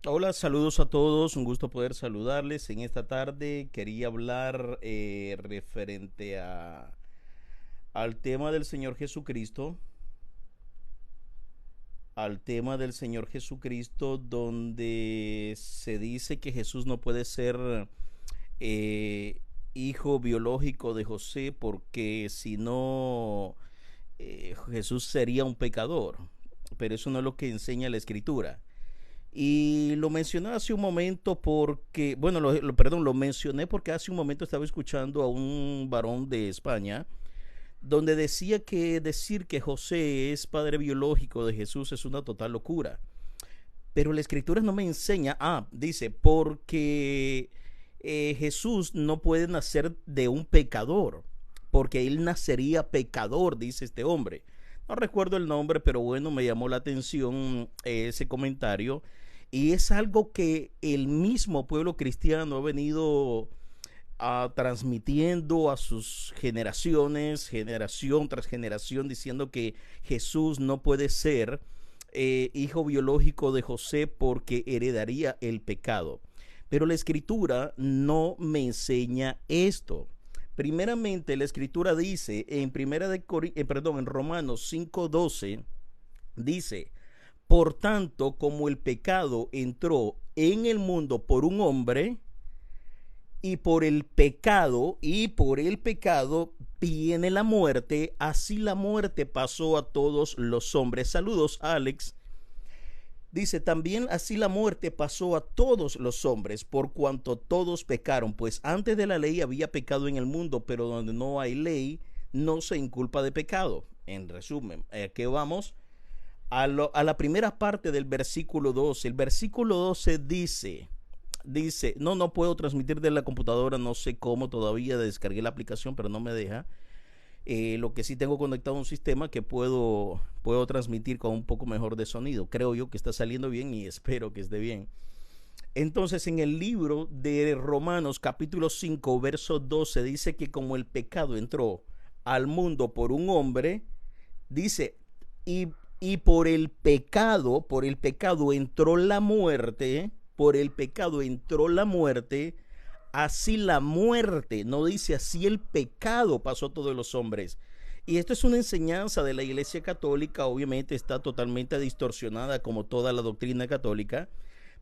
Hola, saludos a todos, un gusto poder saludarles en esta tarde. Quería hablar referente al tema del Señor Jesucristo, donde se dice que Jesús no puede ser eh, hijo biológico de José porque si no Jesús sería un pecador, pero eso no es lo que enseña la Escritura. Y lo mencioné hace un momento porque, bueno, perdón, lo mencioné porque hace un momento estaba escuchando a un varón de España donde decía que decir que José es padre biológico de Jesús es una total locura. Pero la escritura no me enseña, dice, porque Jesús no puede nacer de un pecador, porque él nacería pecador, dice este hombre. No recuerdo el nombre, pero bueno, me llamó la atención ese comentario. Y es algo que el mismo pueblo cristiano ha venido transmitiendo a sus generaciones, generación tras generación, diciendo que Jesús no puede ser hijo biológico de José porque heredaría el pecado. Pero la escritura no me enseña esto. Primeramente, la escritura dice en Romanos 5:12 dice, por tanto, como el pecado entró en el mundo por un hombre, y por el pecado viene la muerte, así la muerte pasó a todos los hombres. Saludos, Alex. Dice también así la muerte pasó a todos los hombres por cuanto todos pecaron, pues antes de la ley había pecado en el mundo, pero donde no hay ley no se inculpa de pecado. En resumen, ¿qué vamos? A la primera parte del versículo 12. El versículo 12 dice, no puedo transmitir de la computadora, no sé cómo todavía, descargué la aplicación, pero no me deja. Lo que sí tengo conectado a un sistema que puedo transmitir con un poco mejor de sonido. Creo yo que está saliendo bien y espero que esté bien. Entonces, en el libro de Romanos capítulo 5 verso 12 dice que como el pecado entró al mundo por un hombre, dice, y, y por el pecado entró la muerte, por el pecado entró la muerte, así la muerte, no dice así el pecado pasó a todos los hombres. Y esto es una enseñanza de la Iglesia Católica, obviamente está totalmente distorsionada como toda la doctrina católica,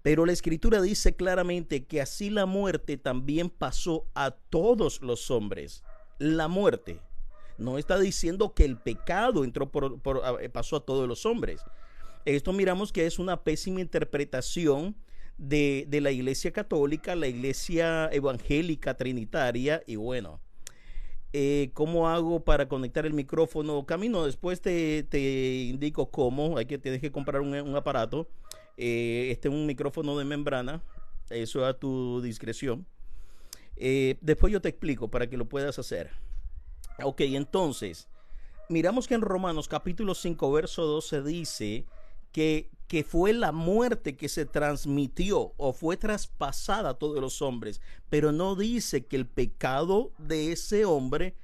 pero la Escritura dice claramente que así la muerte también pasó a todos los hombres. La muerte. No está diciendo que el pecado pasó a todos los hombres. Esto miramos que es una pésima interpretación de la Iglesia Católica, la Iglesia Evangélica Trinitaria. Y bueno, ¿cómo hago para conectar el micrófono? Camino, después te indico cómo. Tienes que comprar un aparato. Este es un micrófono de membrana. Eso a tu discreción. Después yo te explico para que lo puedas hacer. Ok, entonces, miramos que en Romanos capítulo 5 verso 12 dice que fue la muerte que se transmitió o fue traspasada a todos los hombres, pero no dice que el pecado de ese hombre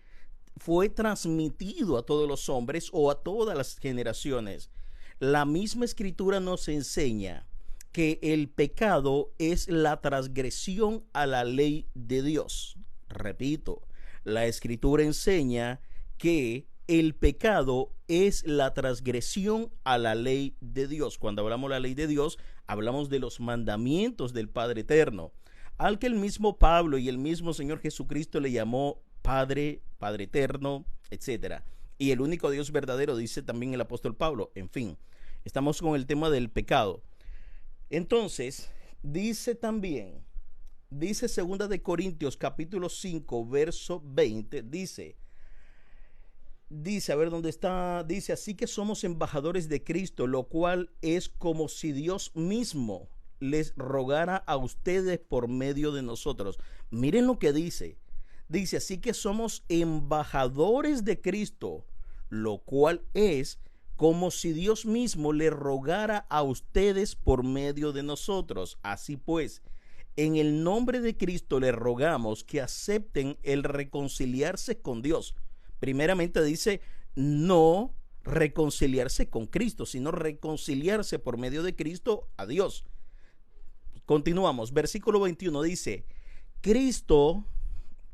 fue transmitido a todos los hombres o a todas las generaciones. La misma escritura nos enseña que el pecado es la transgresión a la ley de Dios. Repito, la escritura enseña que el pecado es la transgresión a la ley de Dios. Cuando hablamos de la ley de Dios, hablamos de los mandamientos del Padre Eterno, al que el mismo Pablo y el mismo Señor Jesucristo le llamó Padre, Padre Eterno, etcétera. Y el único Dios verdadero, dice también el apóstol Pablo. En fin, estamos con el tema del pecado. Entonces, dice segunda de Corintios capítulo 5 verso 20, dice, a ver dónde está, dice, así que somos embajadores de Cristo, lo cual es como si Dios mismo les rogara a ustedes por medio de nosotros. Miren lo que dice, así que somos embajadores de Cristo, lo cual es como si Dios mismo le rogara a ustedes por medio de nosotros. Así pues, en el nombre de Cristo les rogamos que acepten el reconciliarse con Dios. Primeramente dice, no reconciliarse con Cristo, sino reconciliarse por medio de Cristo a Dios. Continuamos. Versículo 21 dice, Cristo,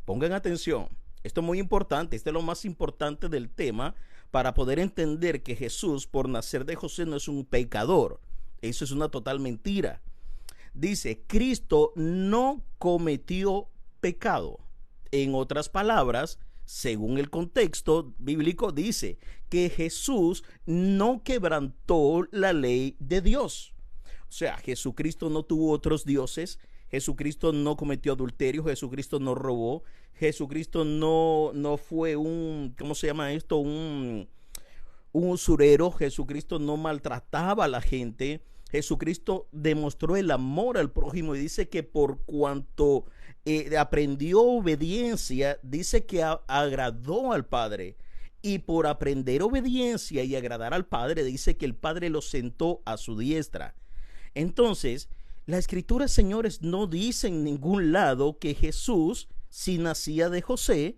pongan atención, esto es muy importante, este es lo más importante del tema para poder entender que Jesús, por nacer de José, no es un pecador. Eso es una total mentira. Dice, Cristo no cometió pecado. En otras palabras, según el contexto bíblico, dice que Jesús no quebrantó la ley de Dios. O sea, Jesucristo no tuvo otros dioses, Jesucristo no cometió adulterio, Jesucristo no robó, Jesucristo no fue un, ¿cómo se llama esto? Un usurero, Jesucristo no maltrataba a la gente, Jesucristo demostró el amor al prójimo y dice que por cuanto aprendió obediencia, dice que agradó al Padre. Y por aprender obediencia y agradar al Padre, dice que el Padre lo sentó a su diestra. Entonces, la Escritura, señores, no dice en ningún lado que Jesús, si nacía de José,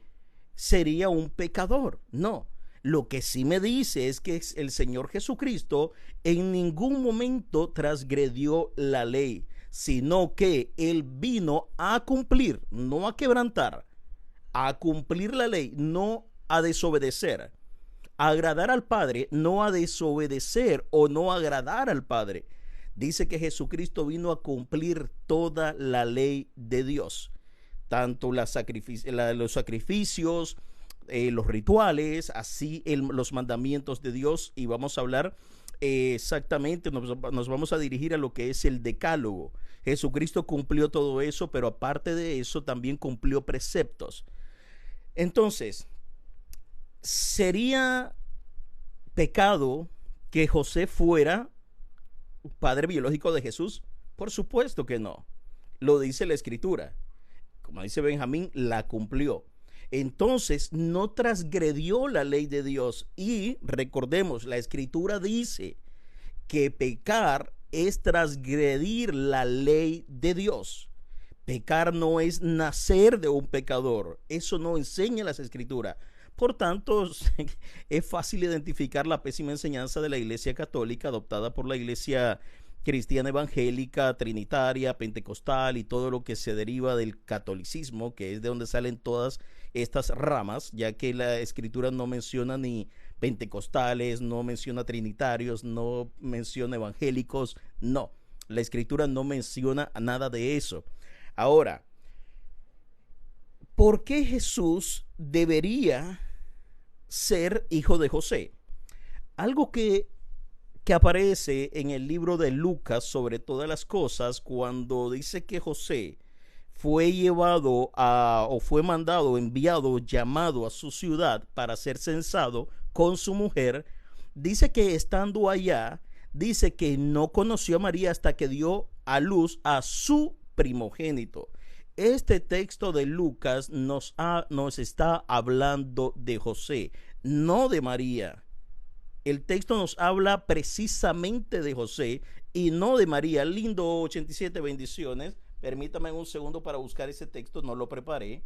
sería un pecador. No. Lo que sí me dice es que el Señor Jesucristo en ningún momento transgredió la ley, sino que Él vino a cumplir, no a quebrantar, a cumplir la ley, no a desobedecer. A agradar al Padre, no a desobedecer o no agradar al Padre. Dice que Jesucristo vino a cumplir toda la ley de Dios, tanto los sacrificios, los rituales, así los mandamientos de Dios, y vamos a hablar exactamente, nos vamos a dirigir a lo que es el decálogo. Jesucristo cumplió todo eso, pero aparte de eso también cumplió preceptos. Entonces, ¿sería pecado que José fuera padre biológico de Jesús? Por supuesto que no. Lo dice la Escritura. Como dice Benjamín, la cumplió. Entonces no transgredió la ley de Dios. Y recordemos, la Escritura dice que pecar es transgredir la ley de Dios. Pecar no es nacer de un pecador. Eso no enseña las Escrituras. Por tanto, es fácil identificar la pésima enseñanza de la Iglesia Católica adoptada por la Iglesia cristiana evangélica, trinitaria, pentecostal y todo lo que se deriva del catolicismo, que es de donde salen todas estas ramas, ya que la Escritura no menciona ni pentecostales, no menciona trinitarios, no menciona evangélicos, no, la Escritura no menciona nada de eso. Ahora, ¿por qué Jesús debería ser hijo de José? Algo que aparece en el libro de Lucas sobre todas las cosas, cuando dice que José fue llevado o fue mandado, enviado, llamado a su ciudad para ser censado con su mujer, dice que estando allá, dice que no conoció a María hasta que dio a luz a su primogénito. Este texto de Lucas nos está hablando de José, no de María. El texto nos habla precisamente de José y no de María. Lindo 87, bendiciones. Permítame un segundo para buscar ese texto, no lo preparé.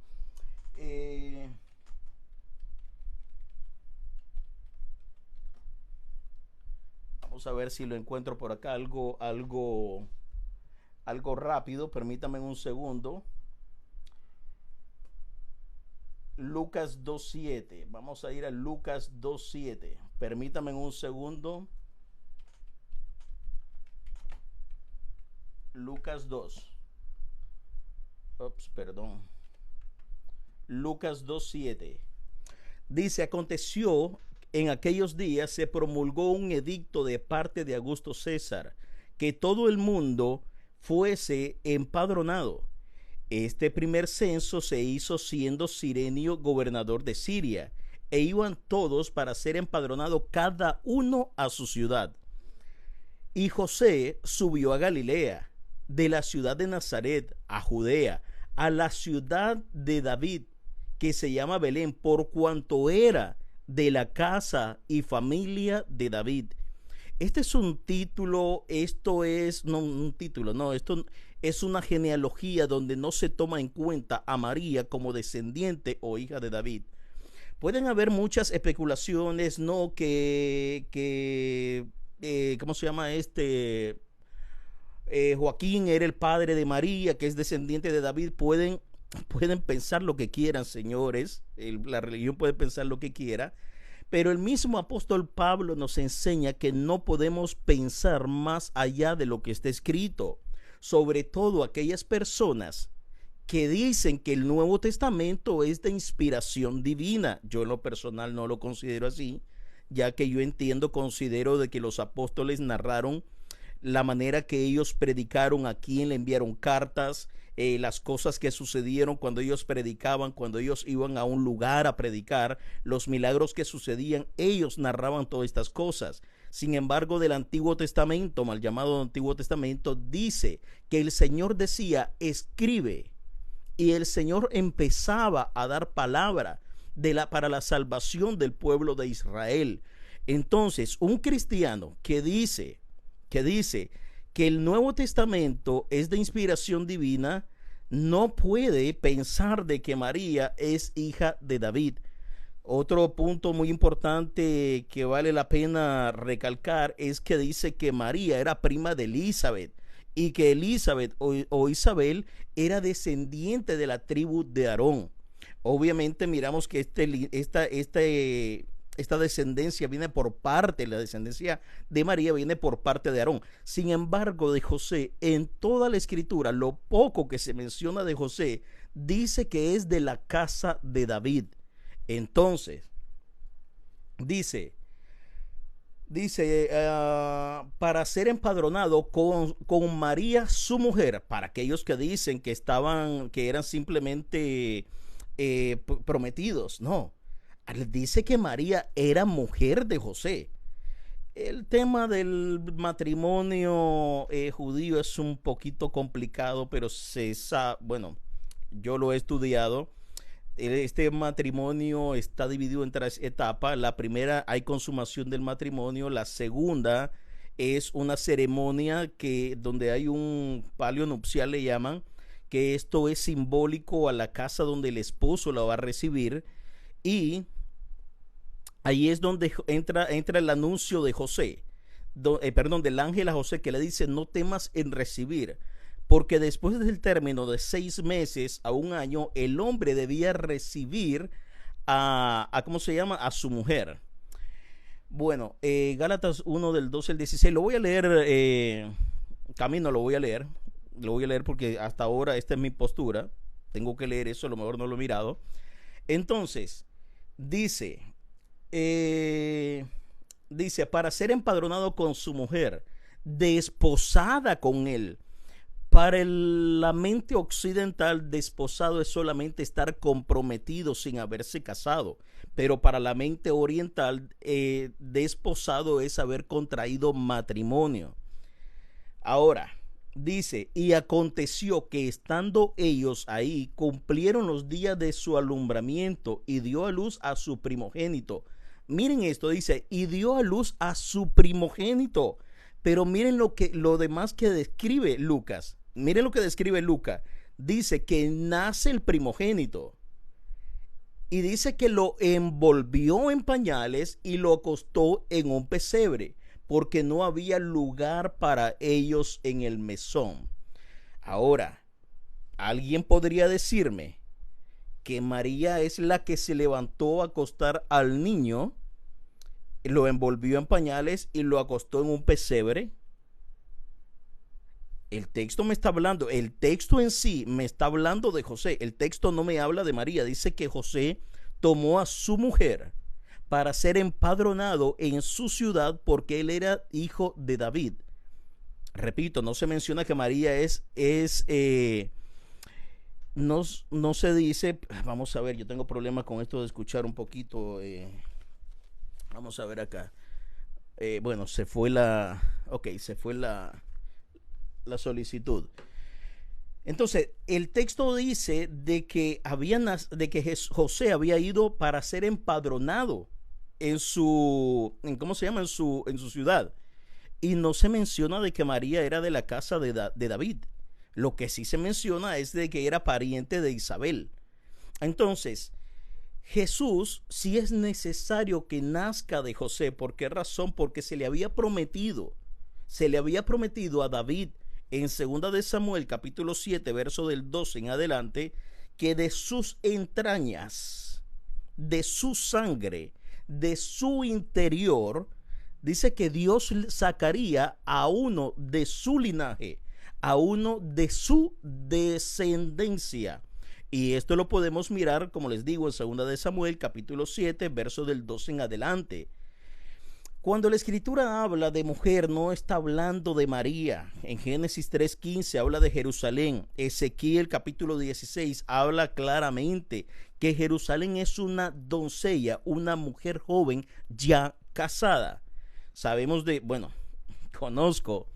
Vamos a ver si lo encuentro por acá, algo rápido. Permítame un segundo. Lucas 2.7. Vamos a ir a Lucas 2.7. Permítame un segundo. Lucas 2. Perdón. Lucas 2.7. Dice, aconteció en aquellos días se promulgó un edicto de parte de Augusto César, que todo el mundo fuese empadronado. Este primer censo se hizo siendo Cirenio gobernador de Siria, e iban todos para ser empadronados cada uno a su ciudad. Y José subió a Galilea, de la ciudad de Nazaret a Judea, a la ciudad de David, que se llama Belén, por cuanto era de la casa y familia de David. Este es un título, esto es, no un título, no, esto es una genealogía donde no se toma en cuenta a María como descendiente o hija de David. Pueden haber muchas especulaciones, ¿no? ¿Cómo se llama Joaquín era el padre de María, que es descendiente de David. Pueden pensar lo que quieran, señores. La religión puede pensar lo que quiera. Pero el mismo apóstol Pablo nos enseña que no podemos pensar más allá de lo que está escrito. Sobre todo aquellas personas que dicen que el Nuevo Testamento es de inspiración divina. Yo en lo personal no lo considero así, ya que yo considero de que los apóstoles narraron la manera que ellos predicaron, a quién le enviaron cartas, las cosas que sucedieron cuando ellos predicaban, cuando ellos iban a un lugar a predicar, los milagros que sucedían, ellos narraban todas estas cosas. Sin embargo, del Antiguo Testamento, mal llamado Antiguo Testamento, dice que el Señor decía, escribe, y el Señor empezaba a dar palabra para la salvación del pueblo de Israel. Entonces, un cristiano que dice que el Nuevo Testamento es de inspiración divina, no puede pensar de que María es hija de David. Otro punto muy importante que vale la pena recalcar es que dice que María era prima de Elizabeth y que Elizabeth o Isabel era descendiente de la tribu de Aarón. Obviamente miramos que esta descendencia viene por parte, la descendencia de María viene por parte de Aarón. Sin embargo, de José, en toda la escritura, lo poco que se menciona de José, dice que es de la casa de David. Entonces, dice, para ser empadronado con María, su mujer, para aquellos que dicen que eran simplemente prometidos, no. Dice que María era mujer de José. El tema del matrimonio judío es un poquito complicado, pero se sabe, bueno, yo lo he estudiado. Este matrimonio está dividido en 3 etapas. La primera, hay consumación del matrimonio. La segunda es una ceremonia donde hay un palio nupcial, le llaman, que esto es simbólico a la casa donde el esposo la va a recibir. Y ahí es donde entra el anuncio de José, del ángel a José, que le dice, no temas en recibir, porque después del término de 6 meses a 1 año, el hombre debía recibir ¿cómo se llama? A su mujer. Bueno, Gálatas 1 del 12 al 16, lo voy a leer, camino lo voy a leer porque hasta ahora esta es mi postura, tengo que leer eso, a lo mejor no lo he mirado. Entonces, dice, para ser empadronado con su mujer, desposada con él. Para la mente occidental, desposado es solamente estar comprometido sin haberse casado, pero para la mente oriental, desposado es haber contraído matrimonio. Ahora, dice, y aconteció que estando ellos ahí, cumplieron los días de su alumbramiento y dio a luz a su primogénito. Miren esto, dice, y dio a luz a su primogénito. Pero miren lo demás que describe Lucas. Miren lo que describe Lucas. Dice que nace el primogénito. Y dice que lo envolvió en pañales y lo acostó en un pesebre, porque no había lugar para ellos en el mesón. Ahora, ¿alguien podría decirme que María es la que se levantó a acostar al niño, lo envolvió en pañales y lo acostó en un pesebre? El texto me está hablando, el texto en sí me está hablando de José. El texto no me habla de María. Dice que José tomó a su mujer para ser empadronado en su ciudad porque él era hijo de David. Repito, no se menciona que María no se dice. Vamos a ver, yo tengo problemas con esto de escuchar un poquito. Vamos a ver acá. Bueno, se fue la solicitud. Entonces, el texto dice de que José había ido para ser empadronado en su ciudad. Y no se menciona de que María era de la casa de David. Lo que sí se menciona es de que era pariente de Isabel. Entonces, Jesús sí es necesario que nazca de José. ¿Por qué razón? Porque se le había prometido a David en 2 de Samuel capítulo 7, verso del 12 en adelante, que de sus entrañas, de su sangre, de su interior, dice que Dios sacaría a uno de su linaje, a uno de su descendencia. Y esto lo podemos mirar, como les digo, en 2 de Samuel capítulo 7, verso del 12 en adelante. Cuando la escritura habla de mujer, no está hablando de María. En Génesis 3:15 habla de Jerusalén. Ezequiel capítulo 16 habla claramente que Jerusalén es una doncella, una mujer joven ya casada. Sabemos conozco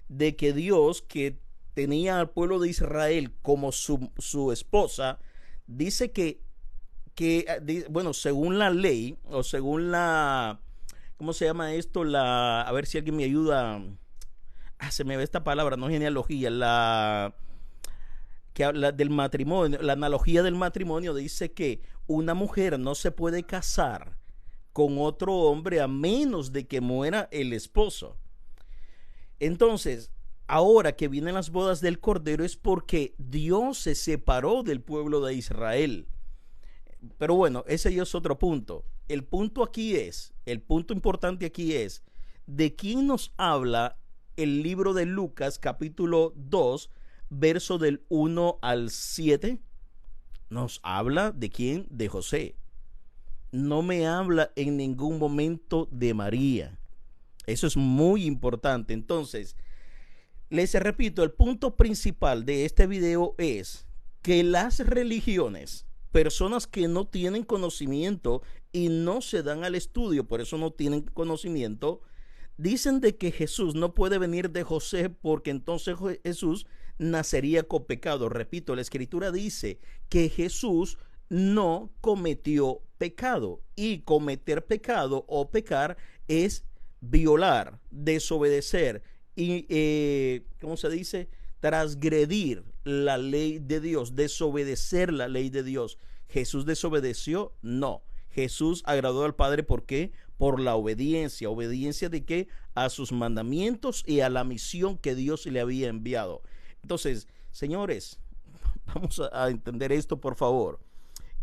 de que Dios, que tenía al pueblo de Israel como su esposa, dice según la ley, o según la, ¿cómo se llama esto? A ver si alguien me ayuda. Se me ve esta palabra, no genealogía, que habla del matrimonio, la analogía del matrimonio dice que una mujer no se puede casar con otro hombre a menos de que muera el esposo. Entonces, ahora que vienen las bodas del Cordero es porque Dios se separó del pueblo de Israel. Pero bueno, ese ya es otro punto. El punto importante aquí es, ¿de quién nos habla el libro de Lucas capítulo 2, verso del 1 al 7? Nos habla de quién, de José. No me habla en ningún momento de María. Eso es muy importante. Entonces, les repito, el punto principal de este video es que las religiones, personas que no tienen conocimiento y no se dan al estudio, por eso no tienen conocimiento, dicen de que Jesús no puede venir de José porque entonces Jesús nacería con pecado. Repito, la escritura dice que Jesús no cometió pecado, y cometer pecado o pecar es violar, desobedecer y, ¿cómo se dice? Transgredir la ley de Dios, desobedecer la ley de Dios. ¿Jesús desobedeció? No. Jesús agradó al Padre, ¿por qué? Por la obediencia. ¿Obediencia de qué? A sus mandamientos y a la misión que Dios le había enviado. Entonces, señores, vamos a entender esto, por favor.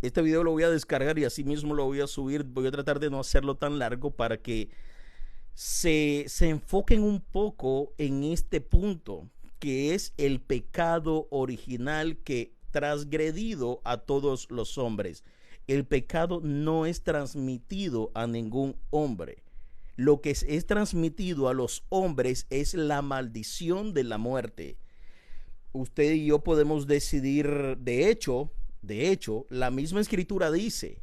Este video lo voy a descargar y así mismo lo voy a subir. Voy a tratar de no hacerlo tan largo para que se enfoquen un poco en este punto, que es el pecado original que transgredido a todos los hombres. El pecado no es transmitido a ningún hombre. Lo que es transmitido a los hombres es la maldición de la muerte. Usted y yo podemos decidir, de hecho, la misma escritura dice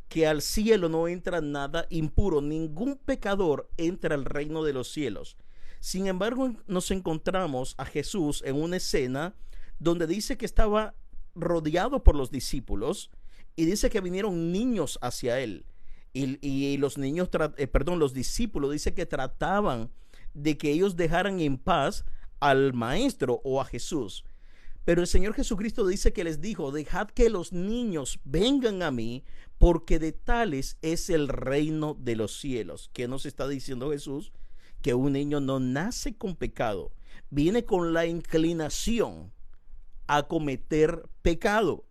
que al cielo no entra nada impuro, ningún pecador entra al reino de los cielos. Sin embargo, nos encontramos a Jesús en una escena donde dice que estaba rodeado por los discípulos y dice que vinieron niños hacia él. Y los niños, los discípulos, dice que trataban de que ellos dejaran en paz al maestro o a Jesús. Pero el Señor Jesucristo dice que les dijo: dejad que los niños vengan a mí, porque de tales es el reino de los cielos. ¿Qué nos está diciendo Jesús? Que un niño no nace con pecado, viene con la inclinación a cometer pecado.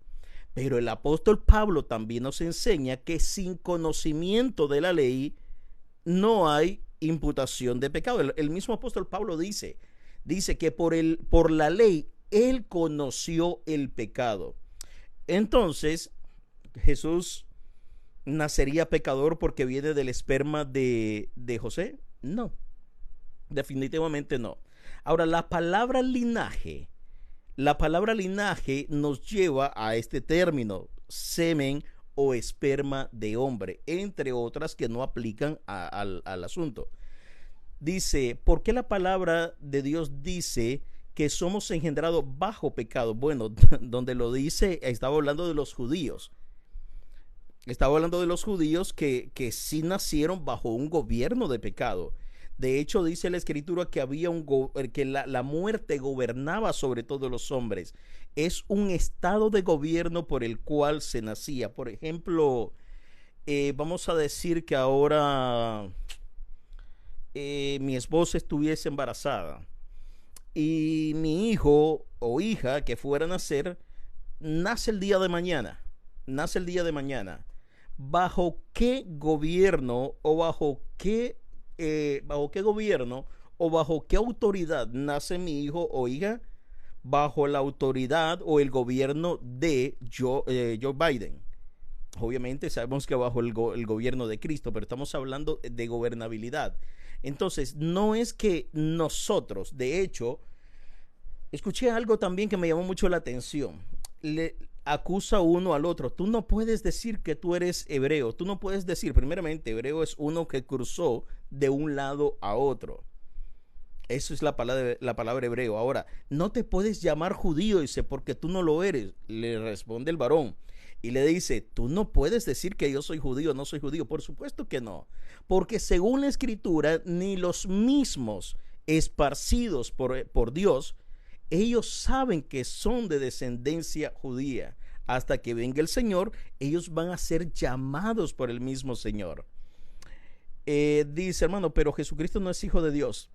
Pero el apóstol Pablo también nos enseña que sin conocimiento de la ley no hay imputación de pecado. El mismo apóstol Pablo dice que por la ley él conoció el pecado. Entonces, ¿Jesús nacería pecador porque viene del esperma de José? No, definitivamente no. Ahora, la palabra linaje nos lleva a este término, semen o esperma de hombre, entre otras que no aplican al asunto. Dice, ¿por qué la palabra de Dios dice que somos engendrados bajo pecado? Bueno, donde lo dice, estaba hablando de los judíos. Estaba hablando de los judíos que sí nacieron bajo un gobierno de pecado. De hecho, dice la escritura que había que la muerte gobernaba sobre todos los hombres. Es un estado de gobierno por el cual se nacía. Por ejemplo, vamos a decir que ahora mi esposa estuviese embarazada. y mi hijo o hija que fuera a nacer, nace el día de mañana, nace el día de mañana, ¿bajo qué gobierno o bajo qué gobierno o bajo qué autoridad nace mi hijo o hija? Bajo la autoridad o el gobierno de Joe Biden. Obviamente sabemos que bajo el gobierno de Cristo, pero estamos hablando de gobernabilidad. Entonces, no es que nosotros, de hecho, escuché algo también que me llamó mucho la atención. Le acusa uno al otro. Tú no puedes decir que tú eres hebreo. Tú no puedes decir, primeramente, hebreo es uno que cruzó de un lado a otro. Eso es la palabra hebreo. Ahora, no te puedes llamar judío, dice, porque tú no lo eres. Le responde el varón. Y le dice, tú no puedes decir que yo soy judío, no soy judío. Por supuesto que no. Porque según la escritura, ni los mismos esparcidos por Dios, ellos saben que son de descendencia judía. Hasta que venga el Señor, ellos van a ser llamados por el mismo Señor. Dice, hermano, pero Jesucristo no es hijo de Dios.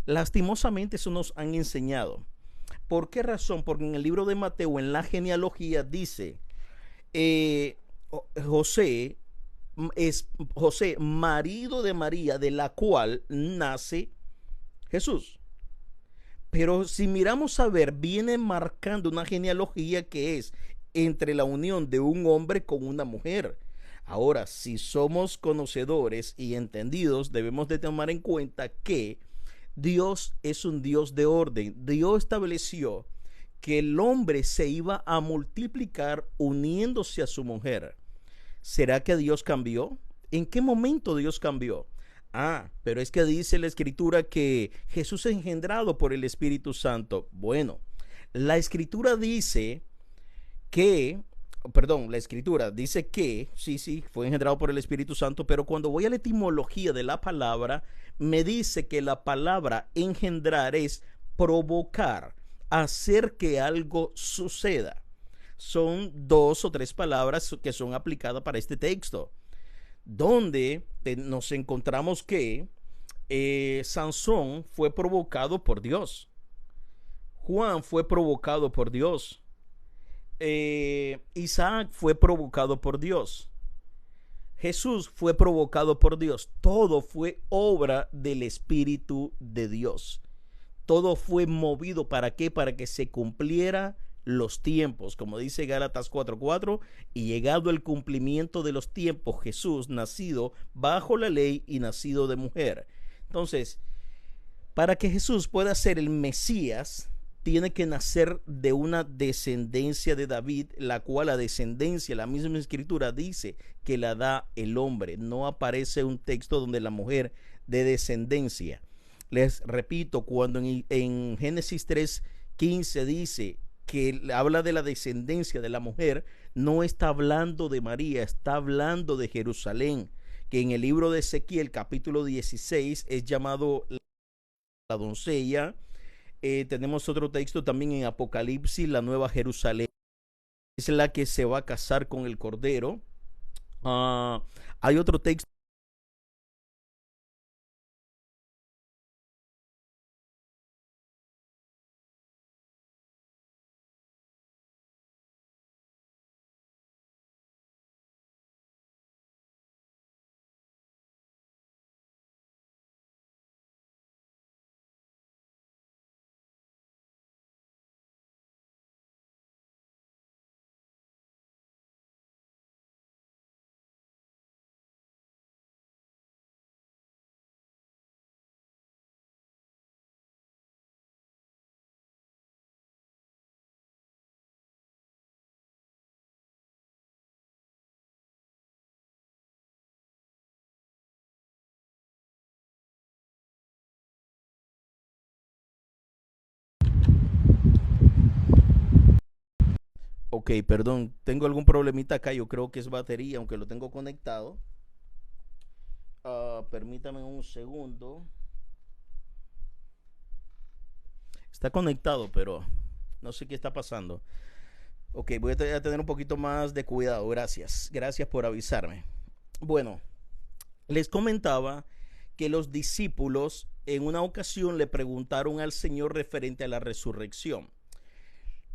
Lastimosamente eso nos han enseñado. ¿Por qué razón? Porque en el libro de Mateo, en la genealogía, dice, eh, José es José, marido de María, de la cual nace Jesús. Pero si miramos a ver, viene marcando una genealogía que es entre la unión de un hombre con una mujer. Ahora, si somos conocedores y entendidos, debemos de tomar en cuenta que Dios es un Dios de orden. Dios estableció que el hombre se iba a multiplicar uniéndose a su mujer. ¿Será que Dios cambió? ¿En qué momento Dios cambió? Pero es que dice la escritura que Jesús es engendrado por el Espíritu Santo. Bueno, la escritura dice que, la escritura dice que, sí, fue engendrado por el Espíritu Santo, pero cuando voy a la etimología de la palabra, me dice que la palabra engendrar es provocar, hacer que algo suceda. Son 2 o 3 palabras que son aplicadas para este texto, donde nos encontramos que Sansón fue provocado por Dios. Juan fue provocado por Dios. Isaac fue provocado por Dios. Jesús fue provocado por Dios. Todo fue obra del Espíritu de Dios. Todo fue movido, ¿para qué? Para que se cumpliera los tiempos, como dice Gálatas 4:4, y llegado el cumplimiento de los tiempos, Jesús, nacido bajo la ley y nacido de mujer. Entonces, para que Jesús pueda ser el Mesías, tiene que nacer de una descendencia de David, la cual la descendencia, la misma escritura dice que la da el hombre. No aparece un texto donde la mujer de descendencia. Les repito, cuando en Génesis 3:15 dice que habla de la descendencia de la mujer, no está hablando de María, está hablando de Jerusalén, que en el libro de Ezequiel capítulo 16 es llamado la doncella. Tenemos otro texto también en Apocalipsis, la nueva Jerusalén, es la que se va a casar con el Cordero. Hay otro texto. Ok, perdón, tengo algún problemita acá, yo creo que es batería, aunque lo tengo conectado. Permítame un segundo. Está conectado, pero no sé qué está pasando. Ok, voy a tener un poquito más de cuidado, gracias. Gracias por avisarme. Bueno, les comentaba que los discípulos en una ocasión le preguntaron al Señor referente a la resurrección.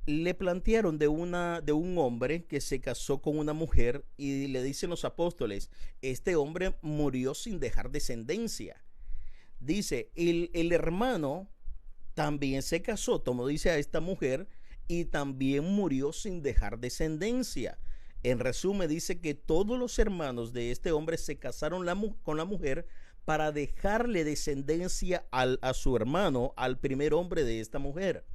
Le plantearon de un hombre que se casó con una mujer y le dicen los apóstoles, este hombre murió sin dejar descendencia. Dice, el hermano también se casó, como dice a esta mujer, y también murió sin dejar descendencia. En resumen, dice que todos los hermanos de este hombre se casaron con la mujer para dejarle descendencia a su hermano, al primer hombre de esta mujer.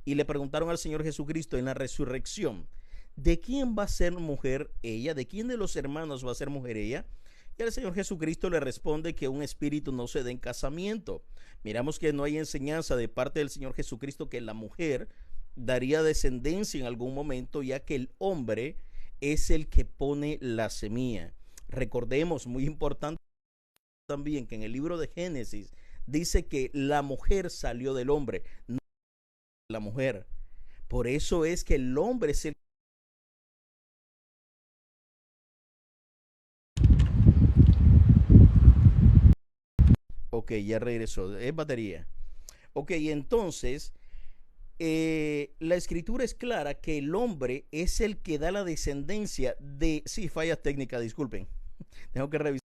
Y le preguntaron al Señor Jesucristo en la resurrección, ¿de quién va a ser mujer ella? ¿De quién de los hermanos va a ser mujer ella? Y el Señor Jesucristo le responde que un espíritu no se da en casamiento. Miramos que no hay enseñanza de parte del Señor Jesucristo que la mujer daría descendencia en algún momento, ya que el hombre es el que pone la semilla. Recordemos, muy importante también, que en el libro de Génesis dice que la mujer salió del hombre, no la mujer. Por eso es que el hombre es el... Ok, ya regresó. Es batería. Ok, entonces, la escritura es clara que el hombre es el que da la descendencia de... Sí, fallas técnicas, disculpen. Tengo que revisar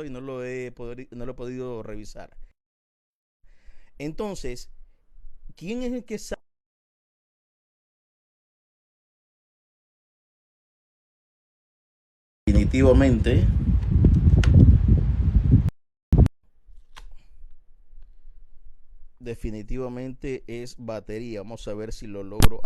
y no lo he podido revisar. Entonces, ¿quién es el que sabe? Definitivamente, definitivamente es batería. Vamos a ver si lo logro.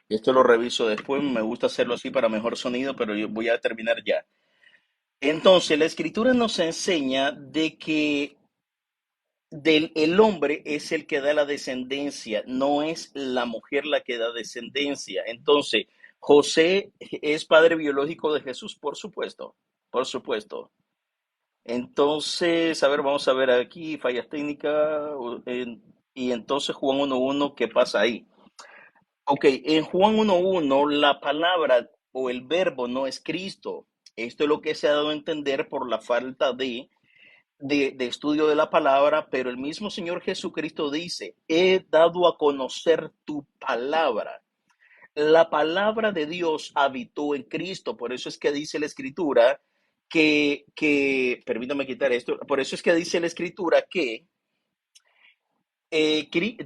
Esto lo reviso después, me gusta hacerlo así para mejor sonido, pero yo voy a terminar ya. Entonces, la escritura nos enseña de que el hombre es el que da la descendencia, no es la mujer la que da descendencia. Entonces, José es padre biológico de Jesús, por supuesto, por supuesto. Entonces, a ver, vamos a ver aquí, fallas técnicas, y entonces Juan 1.1, ¿qué pasa ahí? Ok, en Juan 1.1 la palabra o el verbo no es Cristo. Esto es lo que se ha dado a entender por la falta de estudio de la palabra, pero el mismo Señor Jesucristo dice, he dado a conocer tu palabra. La palabra de Dios habitó en Cristo, por eso es que dice la Escritura permítame quitar esto, por eso es que dice la Escritura que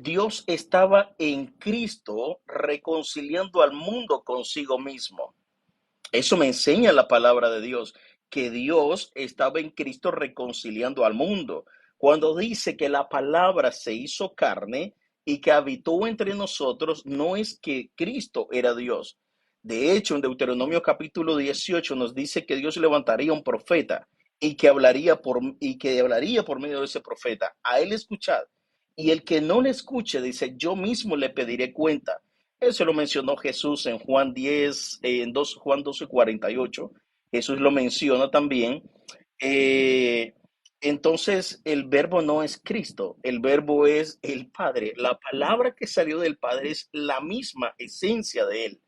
Dios estaba en Cristo reconciliando al mundo consigo mismo. Eso me enseña la palabra de Dios, que Dios estaba en Cristo reconciliando al mundo. Cuando dice que la palabra se hizo carne y que habitó entre nosotros, no es que Cristo era Dios. De hecho, en Deuteronomio capítulo 18 nos dice que Dios levantaría un profeta y que hablaría por medio de ese profeta. A él escuchad. Y el que no le escuche, dice, yo mismo le pediré cuenta. Eso lo mencionó Jesús en Juan 10, Juan 12:48. Jesús lo menciona también. Eh, entonces, el verbo no es Cristo, el verbo es el Padre. La palabra que salió del Padre es la misma esencia de él.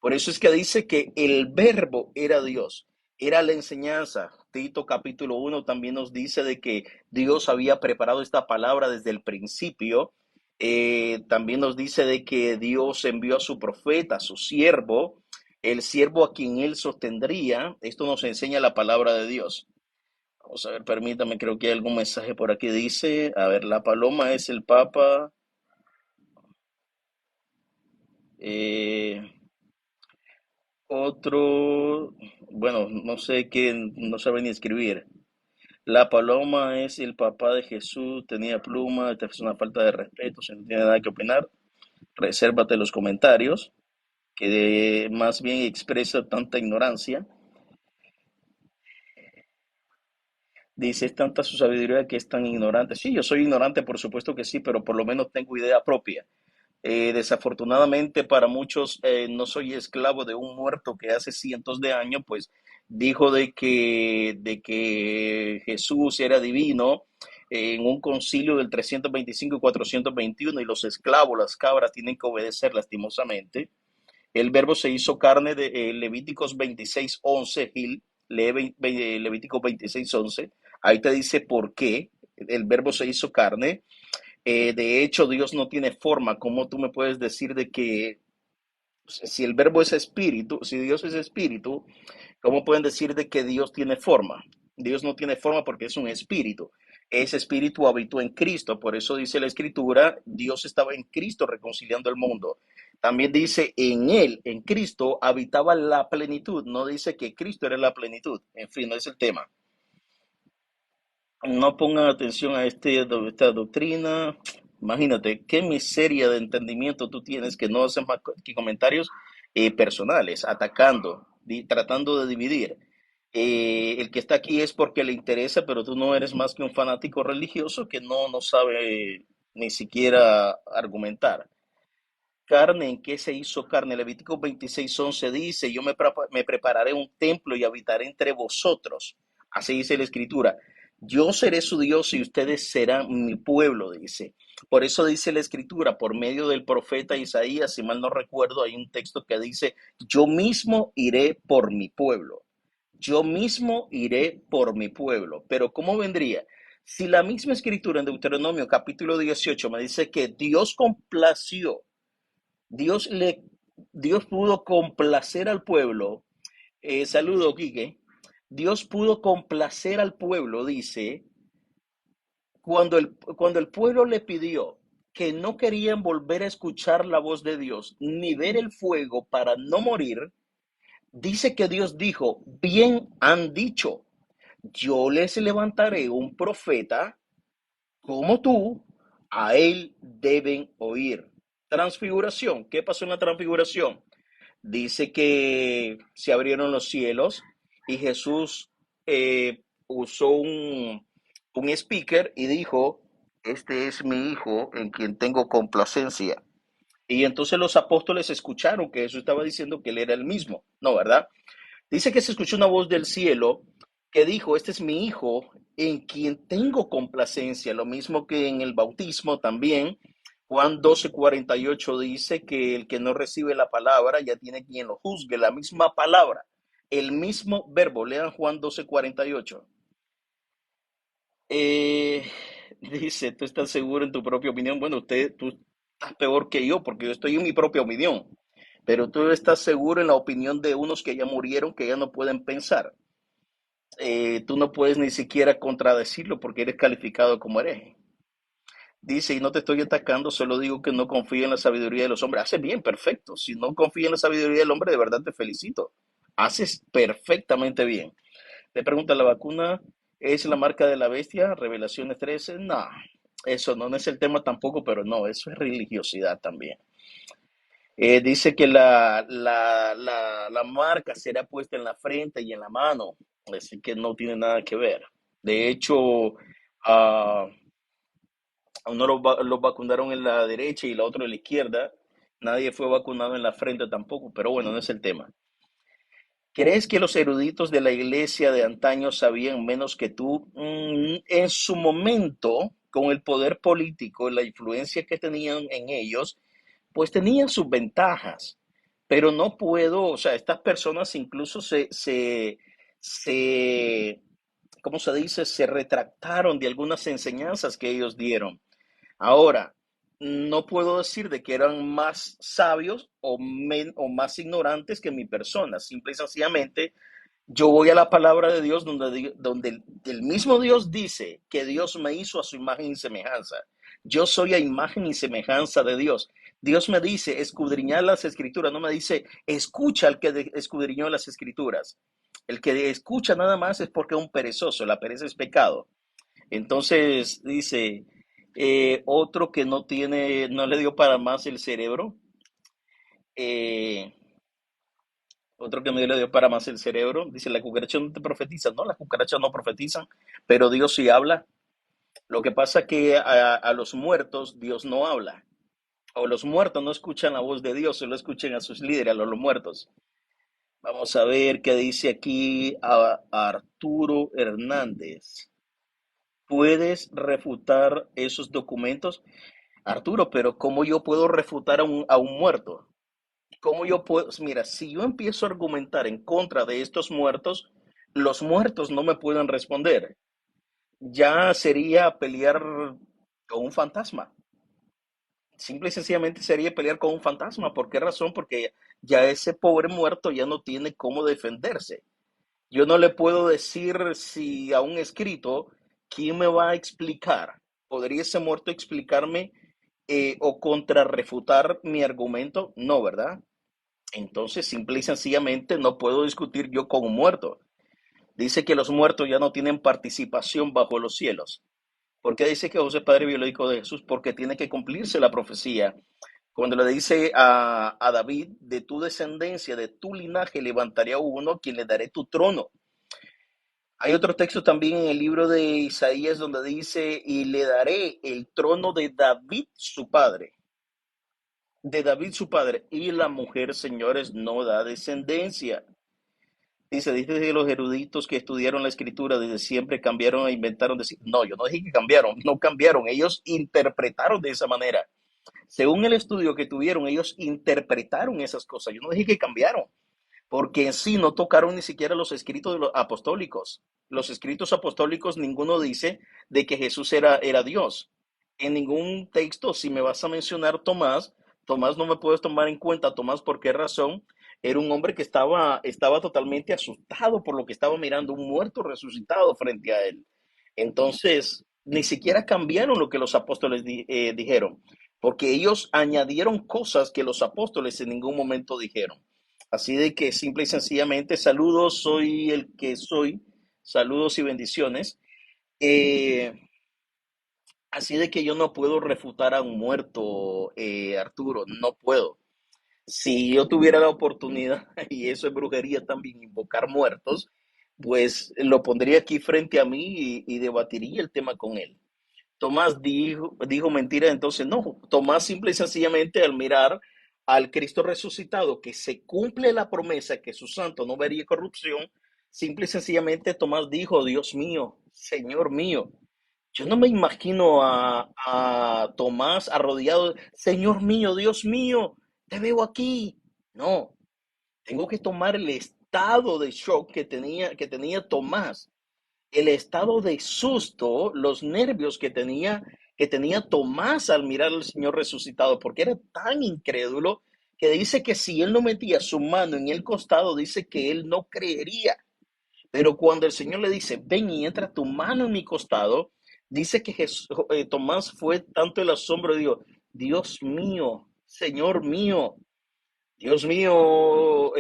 Por eso es que dice que el verbo era Dios, era la enseñanza. Tito capítulo 1 también nos dice de que Dios había preparado esta palabra desde el principio. También nos dice de que Dios envió a su profeta, a su siervo, el siervo a quien él sostendría. Esto nos enseña la palabra de Dios. Vamos a ver, permítame, creo que hay algún mensaje por aquí. Dice, a ver, la paloma es el Papa. Eh, Otro, bueno, no sé qué, no sabe ni escribir. La paloma es el papá de Jesús, tenía pluma, esta es una falta de respeto, si no tiene nada que opinar, resérvate los comentarios, que más bien expresa tanta ignorancia. Dice, es tanta su sabiduría que es tan ignorante. Sí, yo soy ignorante, por supuesto que sí, pero por lo menos tengo idea propia. Desafortunadamente para muchos no soy esclavo de un muerto que hace cientos de años, pues dijo de que Jesús era divino en un concilio del 325 y 421 y los esclavos, las cabras, tienen que obedecer lastimosamente. El verbo se hizo carne de Levíticos 26:11, Gil, lee Levíticos 26:11, ahí te dice por qué el verbo se hizo carne. De hecho, Dios no tiene forma. ¿Cómo tú me puedes decir de que si el verbo es espíritu, si Dios es espíritu, cómo pueden decir de que Dios tiene forma? Dios no tiene forma porque es un espíritu. Ese espíritu habitó en Cristo. Por eso dice la Escritura, Dios estaba en Cristo reconciliando el mundo. También dice, en Él, en Cristo, habitaba la plenitud. No dice que Cristo era la plenitud. En fin, no es el tema. No pongan atención a esta doctrina. Imagínate qué miseria de entendimiento tú tienes que no haces más que comentarios personales, atacando, tratando de dividir. El que está aquí es porque le interesa, pero tú no eres más que un fanático religioso que no sabe ni siquiera argumentar. Carne, ¿en qué se hizo carne? Levítico 26:11 dice, yo me prepararé un templo y habitaré entre vosotros. Así dice la Escritura. Yo seré su Dios y ustedes serán mi pueblo, dice. Por eso dice la Escritura, por medio del profeta Isaías, si mal no recuerdo, hay un texto que dice, yo mismo iré por mi pueblo. Yo mismo iré por mi pueblo. Pero ¿cómo vendría? Si la misma Escritura en Deuteronomio capítulo 18 me dice que Dios complació, Dios le, Dios pudo complacer al pueblo. Saludo, Quique. Dios pudo complacer al pueblo, dice, cuando el pueblo le pidió que no querían volver a escuchar la voz de Dios, ni ver el fuego para no morir, dice que Dios dijo, bien han dicho, yo les levantaré un profeta como tú, a él deben oír. Transfiguración, ¿qué pasó en la transfiguración? Dice que se abrieron los cielos y Jesús usó un speaker y dijo, este es mi hijo en quien tengo complacencia. Y entonces los apóstoles escucharon que Jesús estaba diciendo que él era el mismo, ¿no, verdad? Dice que se escuchó una voz del cielo que dijo, este es mi hijo en quien tengo complacencia, lo mismo que en el bautismo también. Juan 12:48 dice que el que no recibe la palabra ya tiene quien lo juzgue, la misma palabra, el mismo verbo. Lean Juan 12:48. Eh, Dice, ¿tú estás seguro en tu propia opinión? Bueno, tú estás peor que yo porque yo estoy en mi propia opinión, pero tú estás seguro en la opinión de unos que ya murieron, que ya no pueden pensar. Tú no puedes ni siquiera contradecirlo porque eres calificado como hereje. Dice, y no te estoy atacando, solo digo que no confío en la sabiduría de los hombres. Haces bien, perfecto. Si no confío en la sabiduría del hombre, de verdad te felicito. Haces perfectamente bien. Te pregunta, ¿la vacuna es la marca de la bestia? Revelaciones 13. No, eso no es el tema tampoco, pero no, eso es religiosidad también. Dice que la marca será puesta en la frente y en la mano, así que no tiene nada que ver. De hecho, a uno los vacunaron en la derecha y la otro en la izquierda. Nadie fue vacunado en la frente tampoco, pero bueno, no es el tema. ¿Crees que los eruditos de la iglesia de antaño sabían menos que tú? En su momento, con el poder político, la influencia que tenían en ellos, pues tenían sus ventajas, pero no puedo, o sea, estas personas incluso se, ¿cómo se dice? Se retractaron de algunas enseñanzas que ellos dieron. Ahora, no puedo decir de que eran más sabios o más ignorantes que mi persona, simple y sencillamente yo voy a la palabra de Dios donde el mismo Dios dice que Dios me hizo a su imagen y semejanza. Yo soy a imagen y semejanza de Dios. Dios me dice escudriñar las escrituras, no me dice escucha al que escudriñó las escrituras. El que escucha nada más es porque es un perezoso, la pereza es pecado. Entonces dice, otro que no tiene, no le dio para más el cerebro, eh, otro que no le dio para más el cerebro, dice, la cucaracha no te profetiza, no, las cucarachas no profetizan, pero Dios sí habla. Lo que pasa es que a los muertos Dios no habla, o los muertos no escuchan la voz de Dios, solo escuchan a sus líderes, a los muertos. Vamos a ver qué dice aquí a Arturo Hernández. ¿Puedes refutar esos documentos? Arturo, pero ¿cómo yo puedo refutar a un muerto? ¿Cómo yo puedo? Mira, si yo empiezo a argumentar en contra de estos muertos, los muertos no me pueden responder. Ya sería pelear con un fantasma. Simple y sencillamente sería pelear con un fantasma. ¿Por qué razón? Porque ya ese pobre muerto ya no tiene cómo defenderse. Yo no le puedo decir si a un escrito, ¿quién me va a explicar? ¿Podría ese muerto explicarme o contrarrefutar mi argumento? No, ¿verdad? Entonces, simple y sencillamente no puedo discutir yo con un muerto. Dice que los muertos ya no tienen participación bajo los cielos. ¿Por qué dice que José es padre biológico de Jesús? Porque tiene que cumplirse la profecía. Cuando le dice a David, de tu descendencia, de tu linaje, levantaré a uno quien le daré tu trono. Hay otro texto también en el libro de Isaías donde dice, y le daré el trono de David su padre. De David su padre. Y la mujer, señores, no da descendencia. Dice que los eruditos que estudiaron la escritura desde siempre cambiaron e inventaron. No, yo no dije que cambiaron, no cambiaron. Ellos interpretaron de esa manera. Según el estudio que tuvieron, ellos interpretaron esas cosas. Yo no dije que cambiaron, porque en sí no tocaron ni siquiera los escritos de los apostólicos. Los escritos apostólicos, ninguno dice de que Jesús era Dios. En ningún texto, si me vas a mencionar Tomás, Tomás no me puedes tomar en cuenta, Tomás, ¿por qué razón? Era un hombre que estaba totalmente asustado por lo que estaba mirando, un muerto resucitado frente a él. Entonces, ni siquiera cambiaron lo que los apóstoles dijeron, porque ellos añadieron cosas que los apóstoles en ningún momento dijeron. Así de que simple y sencillamente, saludos, soy el que soy, saludos y bendiciones. Eh, Así de que yo no puedo refutar a un muerto, Arturo, no puedo. Si yo tuviera la oportunidad, y eso es brujería también, invocar muertos, pues lo pondría aquí frente a mí y debatiría el tema con él. Tomás dijo mentira, entonces no. Tomás simple y sencillamente al mirar al Cristo resucitado, que se cumple la promesa que su santo no vería corrupción, simple y sencillamente Tomás dijo, Dios mío, Señor mío. Yo no me imagino a Tomás arrodillado, Señor mío, Dios mío, te veo aquí. No, tengo que tomar el estado de shock que tenía Tomás, el estado de susto, los nervios que tenía Tomás al mirar al Señor resucitado, porque era tan incrédulo que dice que si él no metía su mano en el costado, dice que él no creería. Pero cuando el Señor le dice, ven y entra tu mano en mi costado, dice que Tomás fue tanto el asombro, digo, Dios mío, Señor mío, Dios mío,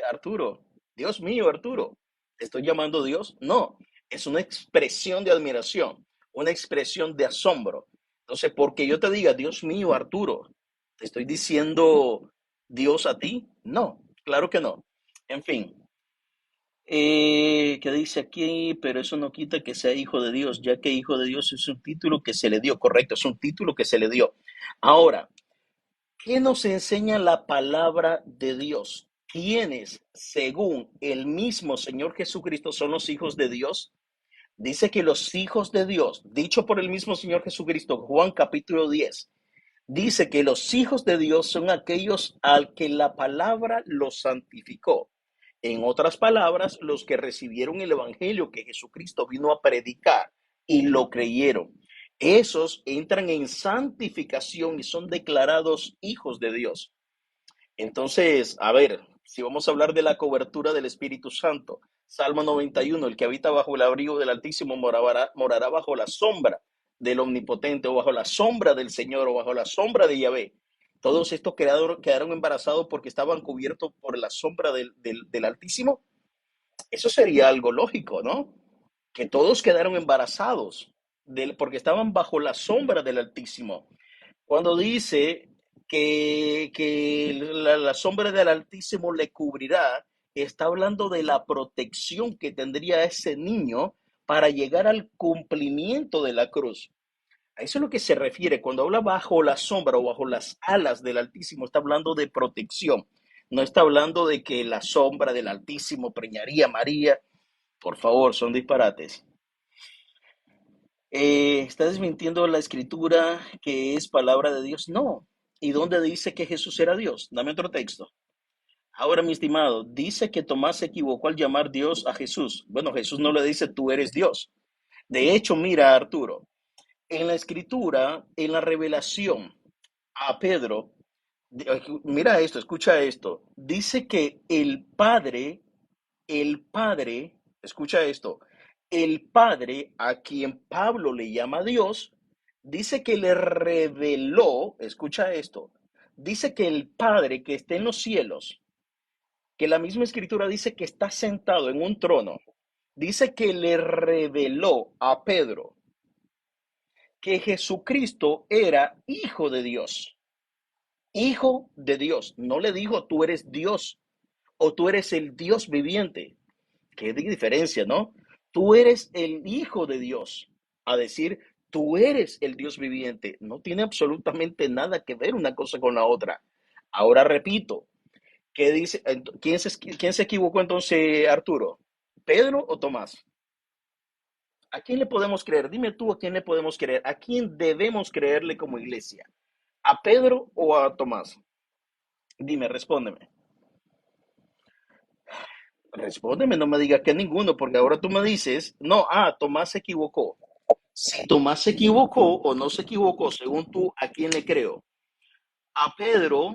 Arturo, Dios mío, Arturo, ¿te estoy llamando Dios? No, es una expresión de admiración, una expresión de asombro. Entonces, porque yo te diga, Dios mío, Arturo, ¿te estoy diciendo Dios a ti? No, claro que no. En fin, ¿qué dice aquí? Pero eso no quita que sea hijo de Dios, ya que hijo de Dios es un título que se le dio, correcto, es un título que se le dio. Ahora, ¿qué nos enseña la palabra de Dios? ¿Quiénes, según el mismo Señor Jesucristo, son los hijos de Dios? Dice que los hijos de Dios, dicho por el mismo Señor Jesucristo, Juan capítulo 10, dice que los hijos de Dios son aquellos al que la palabra los santificó. En otras palabras, los que recibieron el evangelio que Jesucristo vino a predicar y lo creyeron. Esos entran en santificación y son declarados hijos de Dios. Entonces, a ver, si vamos a hablar de la cobertura del Espíritu Santo, Salmo 91, el que habita bajo el abrigo del Altísimo morará bajo la sombra del Omnipotente, o bajo la sombra del Señor, o bajo la sombra de Yahvé. Todos estos quedaron embarazados porque estaban cubiertos por la sombra del Altísimo. Eso sería algo lógico, ¿no? Que todos quedaron embarazados porque estaban bajo la sombra del Altísimo. Cuando dice que la sombra del Altísimo le cubrirá, está hablando de la protección que tendría ese niño para llegar al cumplimiento de la cruz. A eso es lo que se refiere. Cuando habla bajo la sombra o bajo las alas del Altísimo, está hablando de protección. No está hablando de que la sombra del Altísimo preñaría a María. Por favor, son disparates. ¿Está desmintiendo la escritura que es palabra de Dios? No. ¿Y dónde dice que Jesús era Dios? Dame otro texto. Ahora, mi estimado, dice que Tomás se equivocó al llamar Dios a Jesús. Bueno, Jesús no le dice tú eres Dios. De hecho, mira, Arturo, en la escritura, en la revelación a Pedro, mira esto, escucha esto. Dice que el Padre, escucha esto, el Padre a quien Pablo le llama Dios, dice que le reveló, escucha esto, dice que el Padre que está en los cielos, que la misma escritura dice que está sentado en un trono, dice que le reveló a Pedro que Jesucristo era hijo de Dios. Hijo de Dios. No le dijo tú eres Dios o tú eres el Dios viviente. Qué diferencia, ¿no? Tú eres el Hijo de Dios. A decir, tú eres el Dios viviente. No tiene absolutamente nada que ver una cosa con la otra. Ahora repito, ¿qué dice? ¿Quién se equivocó entonces, Arturo? ¿Pedro o Tomás? ¿A quién le podemos creer? Dime tú a quién le podemos creer. ¿A quién debemos creerle como iglesia? ¿A Pedro o a Tomás? Dime, respóndeme. Respóndeme, no me digas que ninguno, porque ahora tú me dices, no, Tomás se equivocó. Si Tomás se equivocó o no se equivocó, según tú, ¿a quién le creo? A Pedro,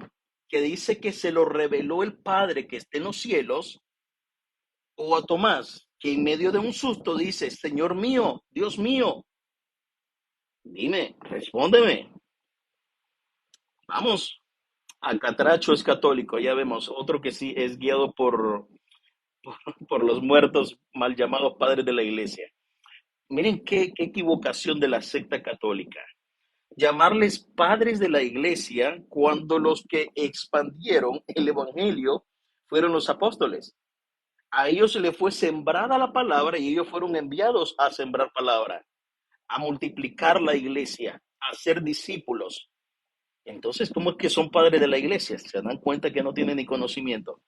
que dice que se lo reveló el Padre que está en los cielos, o a Tomás, que en medio de un susto dice, Señor mío, Dios mío. Dime, respóndeme. Vamos. A Catracho es católico, ya vemos. Otro que sí es guiado por los muertos mal llamados padres de la iglesia. Miren qué equivocación de la secta católica. Llamarles padres de la iglesia cuando los que expandieron el evangelio fueron los apóstoles. A ellos se les fue sembrada la palabra y ellos fueron enviados a sembrar palabra, a multiplicar la iglesia, a ser discípulos. Entonces, ¿cómo es que son padres de la iglesia? Se dan cuenta que no tienen ni conocimiento.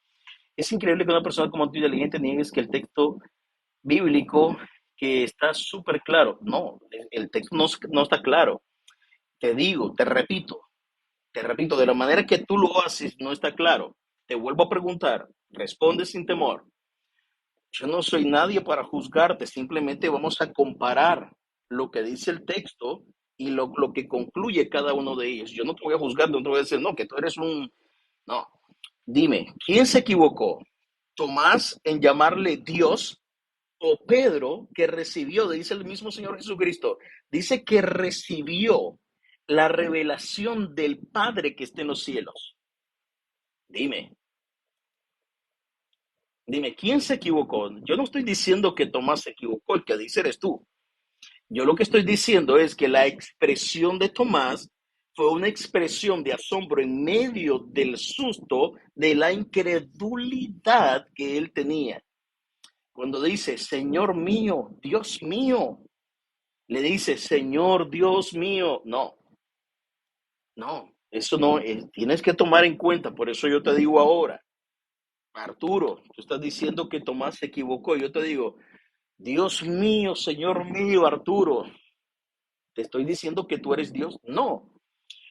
Es increíble que una persona como tú inteligente niegues que el texto bíblico que está súper claro. No, el texto no está claro. Te digo, te repito, de la manera que tú lo haces no está claro. Te vuelvo a preguntar, responde sin temor. Yo no soy nadie para juzgarte, simplemente vamos a comparar lo que dice el texto y lo que concluye cada uno de ellos. Yo no te voy a juzgar, no te voy a decir, no, que tú eres un... No, dime, ¿quién se equivocó? ¿Tomás en llamarle Dios o Pedro que recibió, dice el mismo Señor Jesucristo, dice que recibió la revelación del Padre que está en los cielos? Dime, dime, ¿quién se equivocó? Yo no estoy diciendo que Tomás se equivocó, el que dice eres tú. Yo lo que estoy diciendo es que la expresión de Tomás fue una expresión de asombro en medio del susto, de la incredulidad que él tenía. Cuando dice, Señor mío, Dios mío, le dice, Señor Dios mío. No, no, eso no es. Tienes que tomar en cuenta. Por eso yo te digo ahora, Arturo, tú estás diciendo que Tomás se equivocó. Yo te digo, Dios mío, Señor mío, Arturo, ¿te estoy diciendo que tú eres Dios? No,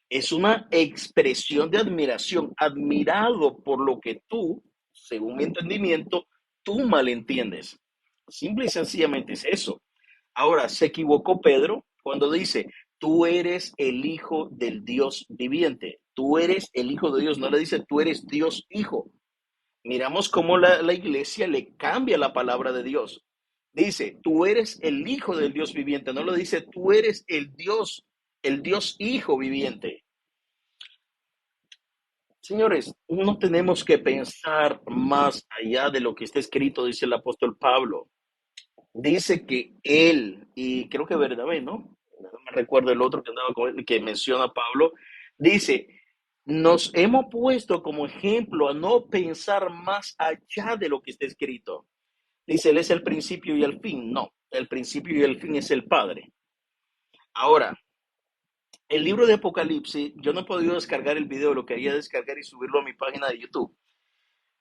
es una expresión de admiración, admirado por lo que tú, según mi entendimiento, tú malentiendes. Simple y sencillamente es eso. Ahora, se equivocó Pedro cuando dice, tú eres el hijo del Dios viviente. Tú eres el hijo de Dios. No le dice, tú eres Dios hijo. Miramos cómo la iglesia le cambia la palabra de Dios. Dice, tú eres el hijo del Dios viviente. No lo dice, tú eres el Dios hijo viviente. Señores, no tenemos que pensar más allá de lo que está escrito, dice el apóstol Pablo. Dice que él, y creo que Bernabé, ¿no? No me recuerdo el otro que andaba con él, que menciona Pablo, dice, nos hemos puesto como ejemplo a no pensar más allá de lo que está escrito. Dice, él es el principio y el fin. No, el principio y el fin es el Padre. Ahora, el libro de Apocalipsis, yo no he podido descargar el video, lo quería descargar y subirlo a mi página de YouTube.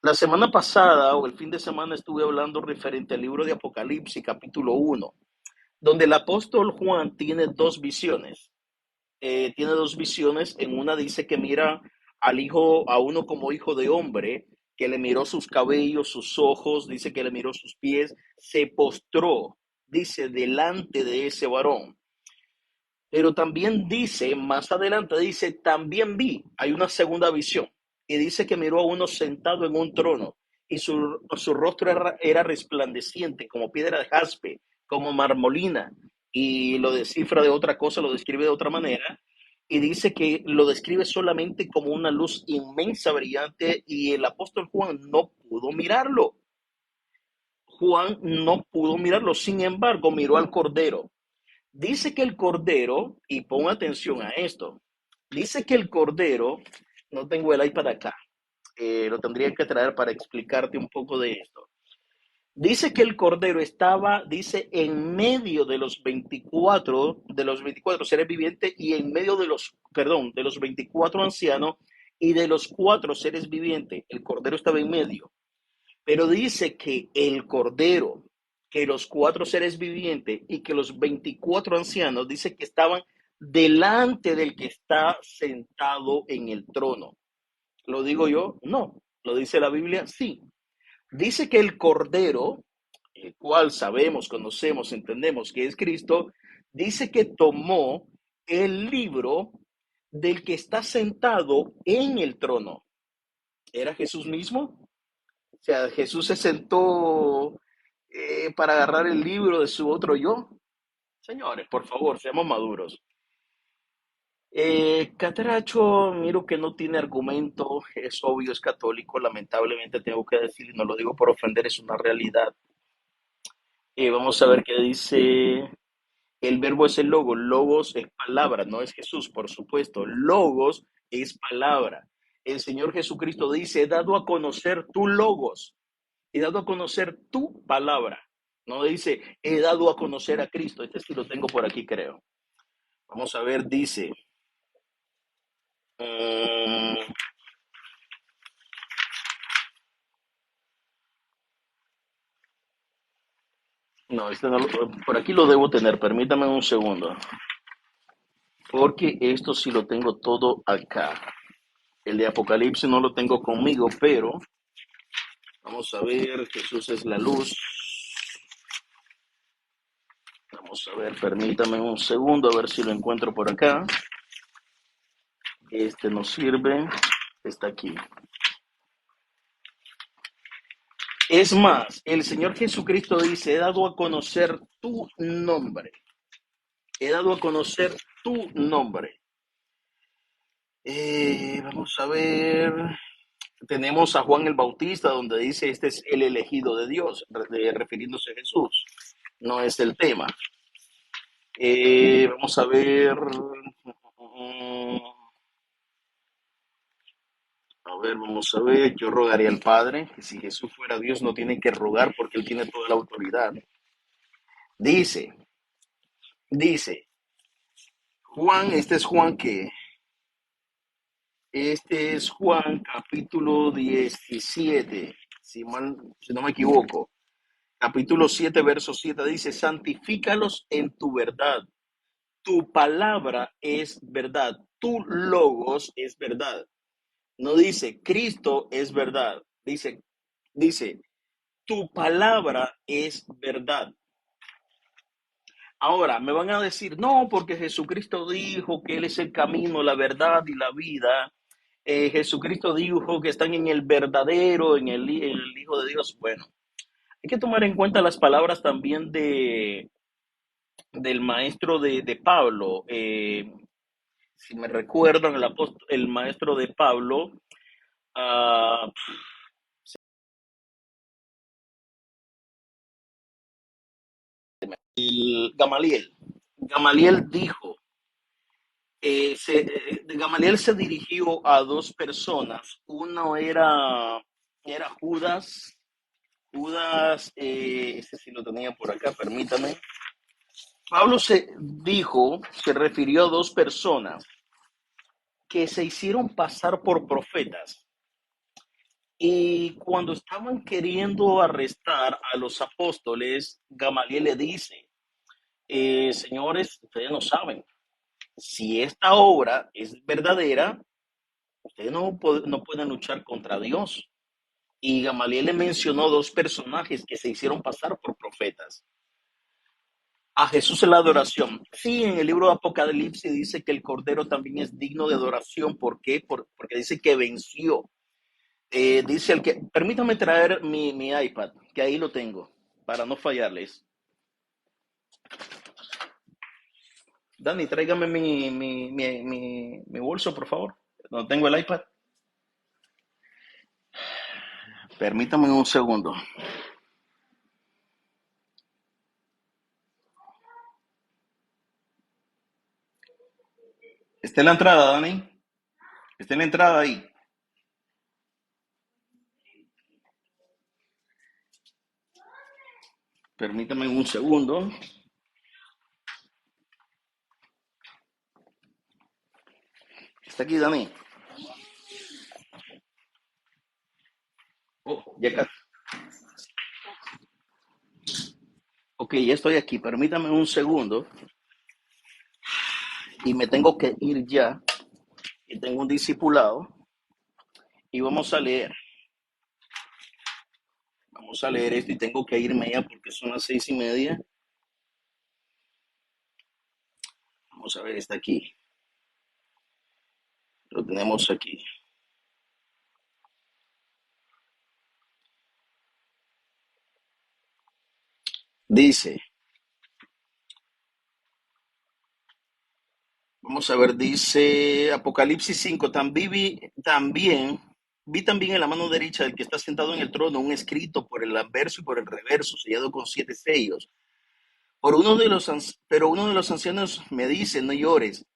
La semana pasada o el fin de semana estuve hablando referente al libro de Apocalipsis, capítulo 1, donde el apóstol Juan tiene dos visiones. Tiene dos visiones. En una dice que mira al hijo, a uno como hijo de hombre, que le miró sus cabellos, sus ojos, dice que le miró sus pies, se postró, dice, delante de ese varón. Pero también dice, más adelante dice, también vi, hay una segunda visión, y dice que miró a uno sentado en un trono, y su rostro era resplandeciente, como piedra de jaspe, como marmolina, y lo descifra de otra cosa, lo describe de otra manera, y dice que lo describe solamente como una luz inmensa, brillante, y el apóstol Juan no pudo mirarlo. Juan no pudo mirarlo, sin embargo, miró al Cordero. Dice que el cordero, y pon atención a esto, dice que el cordero, no tengo el iPad acá, lo tendría que traer para explicarte un poco de esto. Dice que el cordero estaba, dice, en medio de los 24 seres vivientes y en medio de los, perdón, de los 24 ancianos y de los cuatro seres vivientes. El cordero estaba en medio. Pero dice que el Cordero, que los cuatro seres vivientes y que los 24 ancianos, dice que estaban delante del que está sentado en el trono. ¿Lo digo yo? No. ¿Lo dice la Biblia? Sí. Dice que el Cordero, el cual sabemos, conocemos, entendemos que es Cristo, dice que tomó el libro del que está sentado en el trono. ¿Era Jesús mismo? O sea, Jesús se sentó para agarrar el libro de su otro yo. Señores, por favor, seamos maduros. Catracho, miro que no tiene argumento, es obvio, es católico, lamentablemente tengo que decir, y no lo digo por ofender, es una realidad. Vamos a ver qué dice. El verbo es el logos es palabra, no es Jesús, por supuesto. Logos es palabra. El Señor Jesucristo dice, he dado a conocer tu logos. He dado a conocer tu palabra. No dice, he dado a conocer a Cristo. Este sí lo tengo por aquí, creo. Vamos a ver, dice. mm, no, este no por aquí lo debo tener. Permítame un segundo. Porque esto sí lo tengo todo acá. El de Apocalipsis no lo tengo conmigo, pero vamos a ver. Jesús es la luz. Vamos a ver, permítame un segundo a ver si lo encuentro por acá. Este nos sirve. Está aquí. Es más, el Señor Jesucristo dice, he dado a conocer tu nombre. He dado a conocer tu nombre. Vamos a ver. Tenemos a Juan el Bautista, donde dice, este es el elegido de Dios, refiriéndose a Jesús. No es el tema. Vamos a ver. A ver, vamos a ver. Yo rogaría al Padre, que si Jesús fuera Dios, no tiene que rogar porque Él tiene toda la autoridad. Dice, dice, Juan, este es Juan capítulo 17, si no me equivoco. Capítulo 7, verso 7 dice, santifícalos en tu verdad. Tu palabra es verdad. Tu logos es verdad. No dice, Cristo es verdad. Dice, tu palabra es verdad. Ahora, me van a decir, no, porque Jesucristo dijo que Él es el camino, la verdad y la vida. Jesucristo dijo que están en el verdadero, en el Hijo de Dios. Bueno, hay que tomar en cuenta las palabras también del maestro de Pablo. Si me recuerdan, el maestro de Pablo Ah, Gamaliel. Gamaliel dijo, Gamaliel se dirigió a dos personas. Uno era Judas. Judas, ese sí lo tenía por acá, permítame. Pablo se refirió a dos personas que se hicieron pasar por profetas. Y cuando estaban queriendo arrestar a los apóstoles, Gamaliel le dice, señores, ustedes no saben, si esta obra es verdadera, ustedes no pueden luchar contra Dios. Y Gamaliel le mencionó dos personajes que se hicieron pasar por profetas. A Jesús en la adoración. Sí, en el libro de Apocalipsis dice que el Cordero también es digno de adoración. ¿Por qué? Porque dice que venció. Dice el que, permítame traer mi iPad, que ahí lo tengo, para no fallarles. Dani, tráigame mi bolso, por favor. No tengo el iPad. Permítame un segundo. Está en la entrada, Dani. Está en la entrada ahí. Permítame un segundo. Está aquí, Dani. Oh, ya acá. Ok, ya estoy aquí. Permítame un segundo. Y me tengo que ir ya. Y tengo un discipulado. Y vamos a leer. Vamos a leer esto y tengo que irme ya porque son las 6:30. Vamos a ver, está aquí. Lo tenemos aquí. Dice, vamos a ver, dice Apocalipsis 5, vi también en la mano derecha del que está sentado en el trono un escrito por el anverso y por el reverso, sellado con 7 sellos. Pero uno de los ancianos me dice, no llores.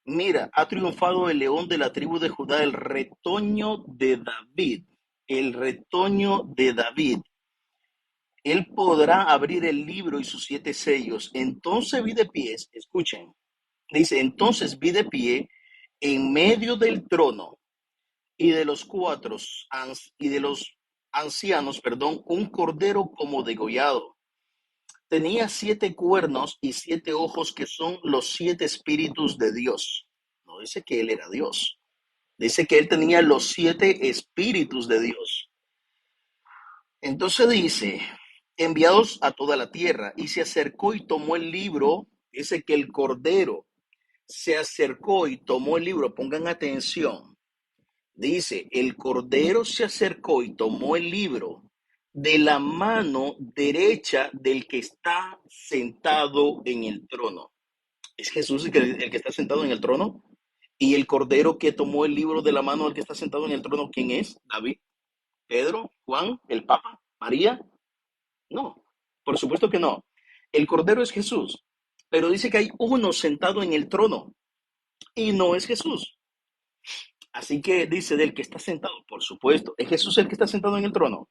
Mira, ha triunfado el león de la tribu de Judá, el retoño de David. El retoño de David. Él podrá abrir el libro y sus 7 sellos. Entonces vi de pies, escuchen, dice, entonces vi de pie en medio del trono y de los y de los ancianos, perdón, un cordero como degollado. Tenía 7 cuernos y 7 ojos, que son los 7 espíritus de Dios. No dice que él era Dios. Dice que él tenía los 7 espíritus de Dios. Entonces dice, enviados a toda la tierra, y se acercó y tomó el libro. Dice que el cordero se acercó y tomó el libro. Pongan atención. Dice, el cordero se acercó y tomó el libro de la mano derecha del que está sentado en el trono. ¿Es Jesús el que está sentado en el trono? ¿Y el cordero que tomó el libro de la mano del que está sentado en el trono, quién es? ¿David? ¿Pedro? ¿Juan? ¿El Papa? ¿María? No, por supuesto que no. El cordero es Jesús, pero dice que hay uno sentado en el trono y no es Jesús. Así que dice del que está sentado, por supuesto, es Jesús el que está sentado en el trono.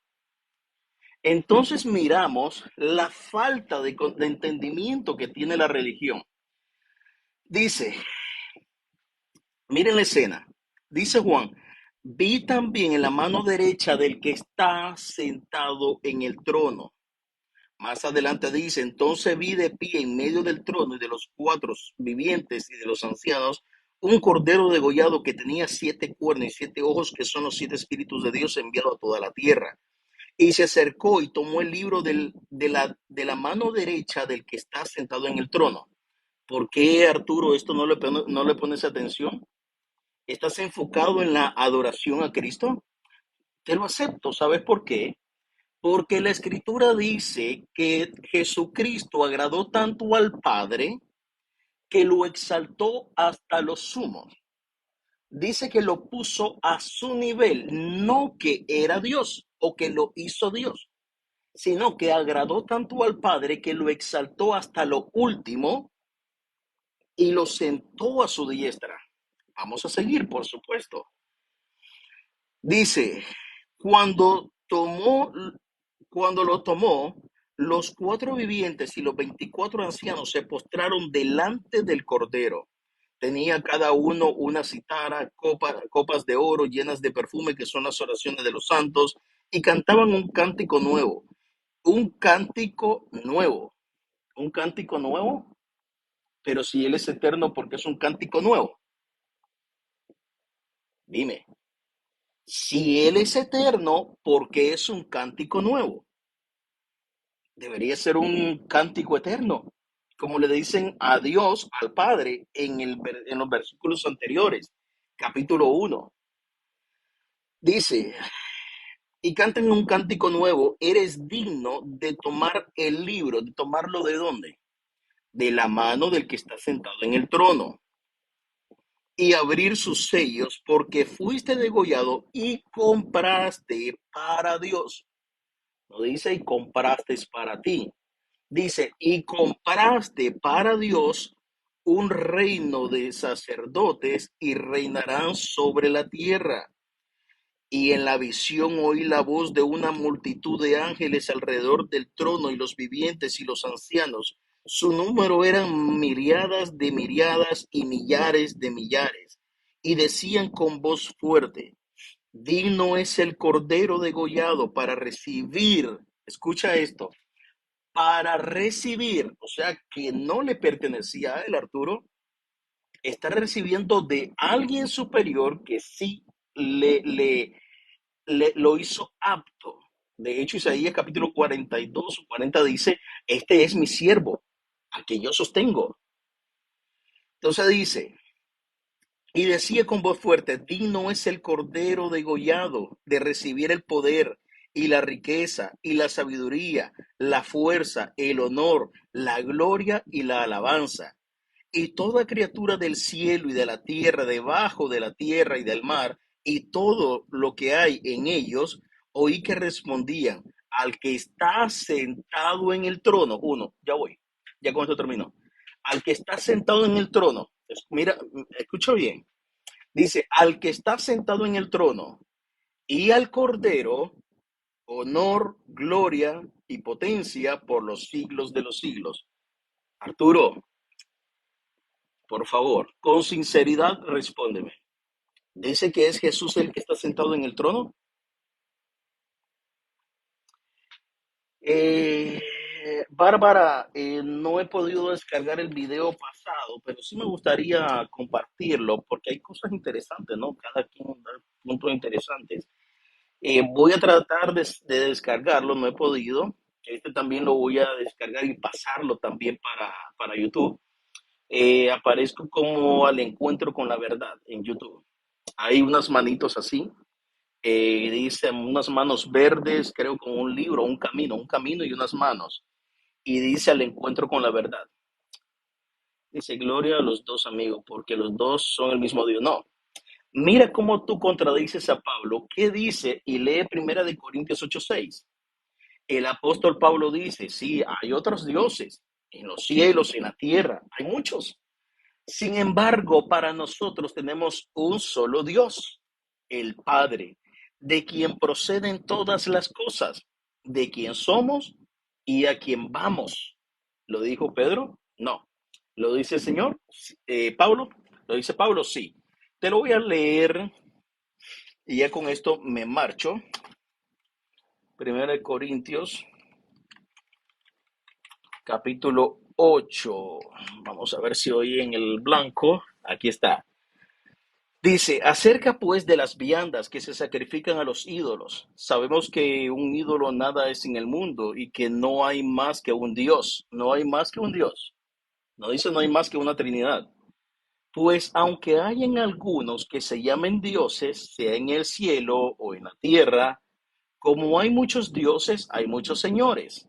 Entonces miramos la falta de entendimiento que tiene la religión. Dice, miren la escena, dice Juan, vi también en la mano derecha del que está sentado en el trono. Más adelante dice, entonces vi de pie en medio del trono y de los 4 vivientes y de los ancianos un cordero degollado que tenía 7 cuernos y 7 ojos, que son los 7 espíritus de Dios enviados a toda la tierra. Y se acercó y tomó el libro de la mano derecha del que está sentado en el trono. ¿Por qué, Arturo, esto no le pones atención? ¿Estás enfocado en la adoración a Cristo? Te lo acepto. ¿Sabes por qué? Porque la escritura dice que Jesucristo agradó tanto al Padre que lo exaltó hasta los sumos. Dice que lo puso a su nivel, no que era Dios o que lo hizo Dios, sino que agradó tanto al Padre que lo exaltó hasta lo último y lo sentó a su diestra. Vamos a seguir, por supuesto. Dice, cuando tomó, cuando lo tomó, los cuatro vivientes y los 24 ancianos se postraron delante del Cordero. Tenía cada uno una citara, copas de oro llenas de perfume, que son las oraciones de los santos, y cantaban un cántico nuevo. Un cántico nuevo. Un cántico nuevo, pero si Él es eterno, ¿por qué es un cántico nuevo? Dime. Si Él es eterno, ¿por qué es un cántico nuevo? Debería ser un cántico eterno, como le dicen a Dios, al Padre, en los versículos anteriores, capítulo 1. Dice, y cantan un cántico nuevo, eres digno de tomar el libro, ¿de tomarlo de dónde? De la mano del que está sentado en el trono, y abrir sus sellos, porque fuiste degollado y compraste para Dios. No dice y compraste para ti. Dice, y compraste para Dios un reino de sacerdotes y reinarán sobre la tierra. Y en la visión oí la voz de una multitud de ángeles alrededor del trono y los vivientes y los ancianos. Su número eran miriadas y millares de millares. Y decían con voz fuerte, digno es el cordero degollado para recibir, escucha esto, para recibir, o sea, que no le pertenecía a él, Arturo, está recibiendo de alguien superior que sí lo hizo apto. De hecho, Isaías capítulo 42 o 40 dice, este es mi siervo, a que yo sostengo. Entonces dice, y decía con voz fuerte, digno es el cordero degollado de recibir el poder y la riqueza y la sabiduría, la fuerza, el honor, la gloria y la alabanza. Y toda criatura del cielo y de la tierra, debajo de la tierra y del mar, y todo lo que hay en ellos, oí que respondían al que está sentado en el trono. Uno, ya voy, ya con esto termino. Al que está sentado en el trono, mira, escucha bien, dice, al que está sentado en el trono y al cordero, honor, gloria y potencia por los siglos de los siglos. Arturo, por favor, con sinceridad respóndeme. ¿Dice que es Jesús el que está sentado en el trono? Eh, Bárbara, no he podido descargar el video pasado, pero sí me gustaría compartirlo porque hay cosas interesantes, ¿no? Cada quien da puntos interesantes. Voy a tratar de descargarlo, no he podido. Este también lo voy a descargar y pasarlo también para YouTube. Aparezco como al encuentro con la verdad en YouTube. Hay unas manitos así, dice unas manos verdes, creo con un libro, un camino y unas manos. Y dice al encuentro con la verdad. Dice gloria a los dos amigos, porque los dos son el mismo Dios. No, mira cómo tú contradices a Pablo. ¿Qué dice? Y lee Primera de Corintios 8:6. El apóstol Pablo dice, sí, hay otros dioses en los cielos, en la tierra, hay muchos. Sin embargo, para nosotros tenemos un solo Dios, el Padre, de quien proceden todas las cosas, de quien somos y a quien vamos. ¿Lo dijo Pedro? No. ¿Lo dice el Señor? Pablo. ¿Lo dice Pablo? Sí. Te lo voy a leer y ya con esto me marcho. Primera de Corintios, capítulo 8. Vamos a ver si hoy en el blanco. Aquí está. Dice, acerca pues de las viandas que se sacrifican a los ídolos. Sabemos que un ídolo nada es en el mundo y que no hay más que un Dios. No hay más que un Dios. No dice no hay más que una Trinidad. Pues aunque hayan algunos que se llamen dioses, sea en el cielo o en la tierra, como hay muchos dioses, hay muchos señores.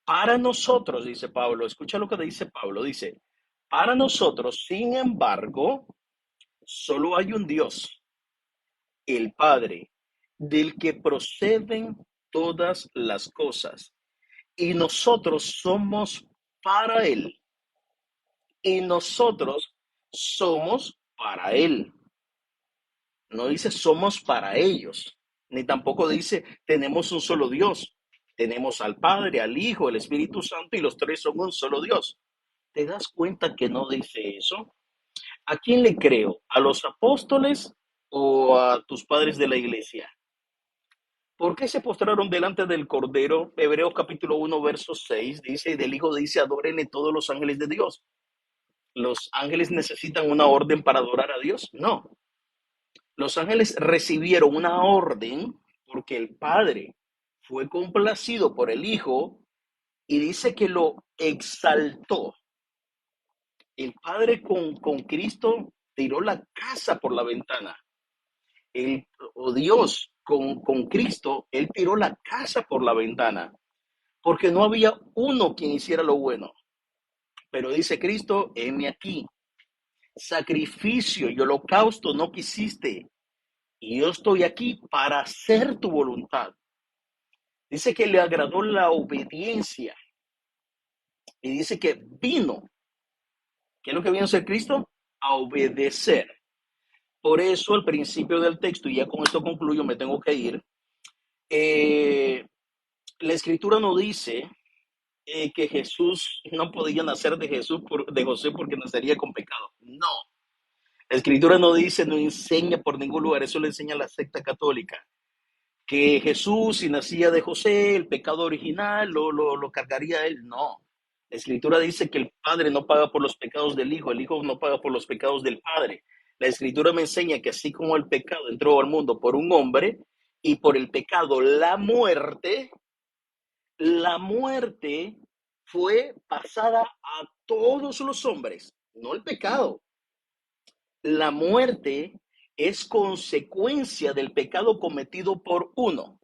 Para nosotros, dice Pablo, escucha lo que dice Pablo, dice, para nosotros, sin embargo, Solo hay un Dios, el Padre, del que proceden todas las cosas. Y nosotros somos para Él. Y nosotros somos para Él. No dice somos para ellos, ni tampoco dice tenemos un solo Dios. Tenemos al Padre, al Hijo, el Espíritu Santo y los tres son un solo Dios. ¿Te das cuenta que no dice eso? ¿A quién le creo? ¿A los apóstoles o a tus padres de la iglesia? ¿Por qué se postraron delante del Cordero? Hebreos capítulo 1, verso 6 dice, y del Hijo dice, adórenle todos los ángeles de Dios. ¿Los ángeles necesitan una orden para adorar a Dios? No. Los ángeles recibieron una orden porque el Padre fue complacido por el Hijo y dice que lo exaltó. El Padre con Cristo tiró la casa por la ventana. Dios con Cristo, Él tiró la casa por la ventana. Porque no había uno quien hiciera lo bueno. Pero dice Cristo, heme aquí. Sacrificio y holocausto no quisiste. Y yo estoy aquí para hacer tu voluntad. Dice que le agradó la obediencia. Y dice que vino. ¿Qué es lo que vino a ser Cristo? A obedecer. Por eso al principio del texto, y ya con esto concluyo, me tengo que ir, la escritura no dice que Jesús no podía nacer de de José porque nacería con pecado. No. La escritura no dice, no enseña por ningún lugar, eso le enseña la secta católica, que Jesús, si nacía de José, el pecado original lo cargaría él. No. La escritura dice que el Padre no paga por los pecados del Hijo, el Hijo no paga por los pecados del Padre. La escritura me enseña que así como el pecado entró al mundo por un hombre y por el pecado la muerte fue pasada a todos los hombres, no el pecado. La muerte es consecuencia del pecado cometido por uno.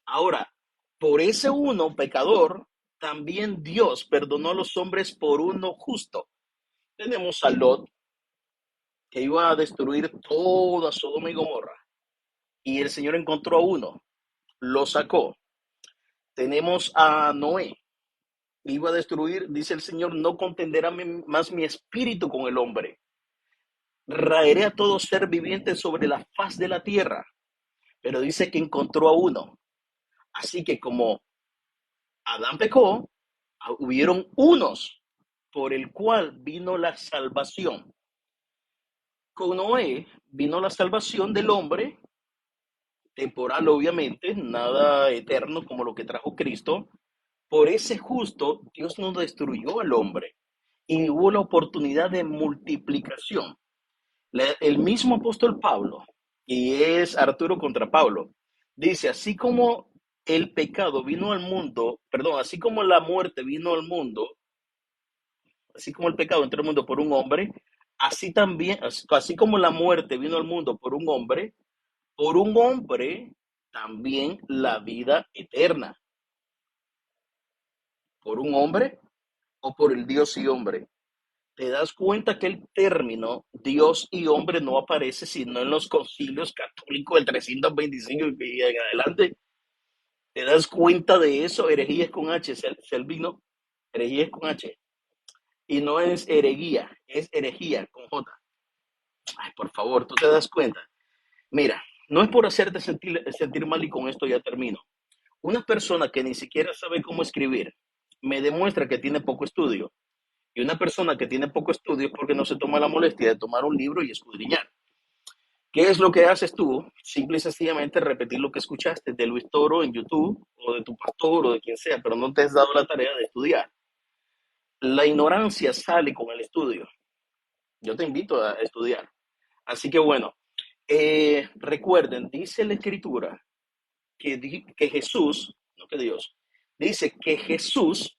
Ahora, por ese uno pecador, también Dios perdonó a los hombres por uno justo. Tenemos a Lot, que iba a destruir toda Sodoma y Gomorra, y el Señor encontró a uno, lo sacó. Tenemos a Noé, iba a destruir, dice el Señor, no contenderá más mi espíritu con el hombre. Raeré a todo ser viviente sobre la faz de la tierra, pero dice que encontró a uno. Así que como Adán pecó, hubieron unos por el cual vino la salvación. Con Noé vino la salvación del hombre, temporal obviamente, nada eterno como lo que trajo Cristo. Por ese justo, Dios no destruyó al hombre y hubo la oportunidad de multiplicación. El mismo apóstol Pablo, y es Arturo contra Pablo, dice, así como el pecado vino al mundo, perdón, así como la muerte vino al mundo, así como el pecado entró al mundo por un hombre, así también, así como la muerte vino al mundo por un hombre también la vida eterna. ¿Por un hombre o por el Dios y hombre? ¿Te das cuenta que el término Dios y hombre no aparece sino en los concilios católicos del 325 y en adelante? ¿Te das cuenta de eso? Herejía es con H, Selvino. Herejía es con H. Y no es herejía, es herejía con J. Ay, por favor, tú te das cuenta. Mira, no es por hacerte sentir mal y con esto ya termino. Una persona que ni siquiera sabe cómo escribir me demuestra que tiene poco estudio. Y una persona que tiene poco estudio es porque no se toma la molestia de tomar un libro y escudriñar. ¿Qué es lo que haces tú? Simple y sencillamente repetir lo que escuchaste de Luis Toro en YouTube o de tu pastor o de quien sea, pero no te has dado la tarea de estudiar. La ignorancia sale con el estudio. Yo te invito a estudiar. Así que bueno, recuerden, dice la escritura que Jesús, no que Dios, dice que Jesús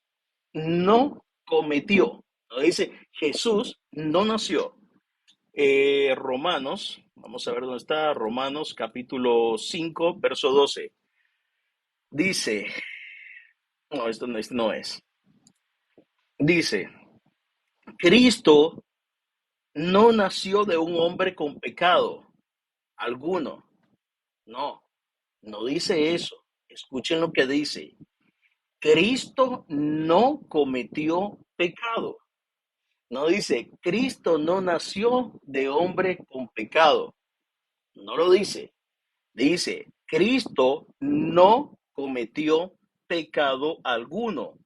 no cometió, no dice Jesús no nació. Romanos, vamos a ver dónde está, Romanos capítulo 5 verso 12. Dice, no, esto no es. Dice, Cristo no nació de un hombre con pecado alguno. No, no dice eso. Escuchen lo que dice. Cristo no cometió pecado. No dice, Cristo no nació de hombre con pecado. No lo dice. Dice, Cristo no cometió pecado alguno,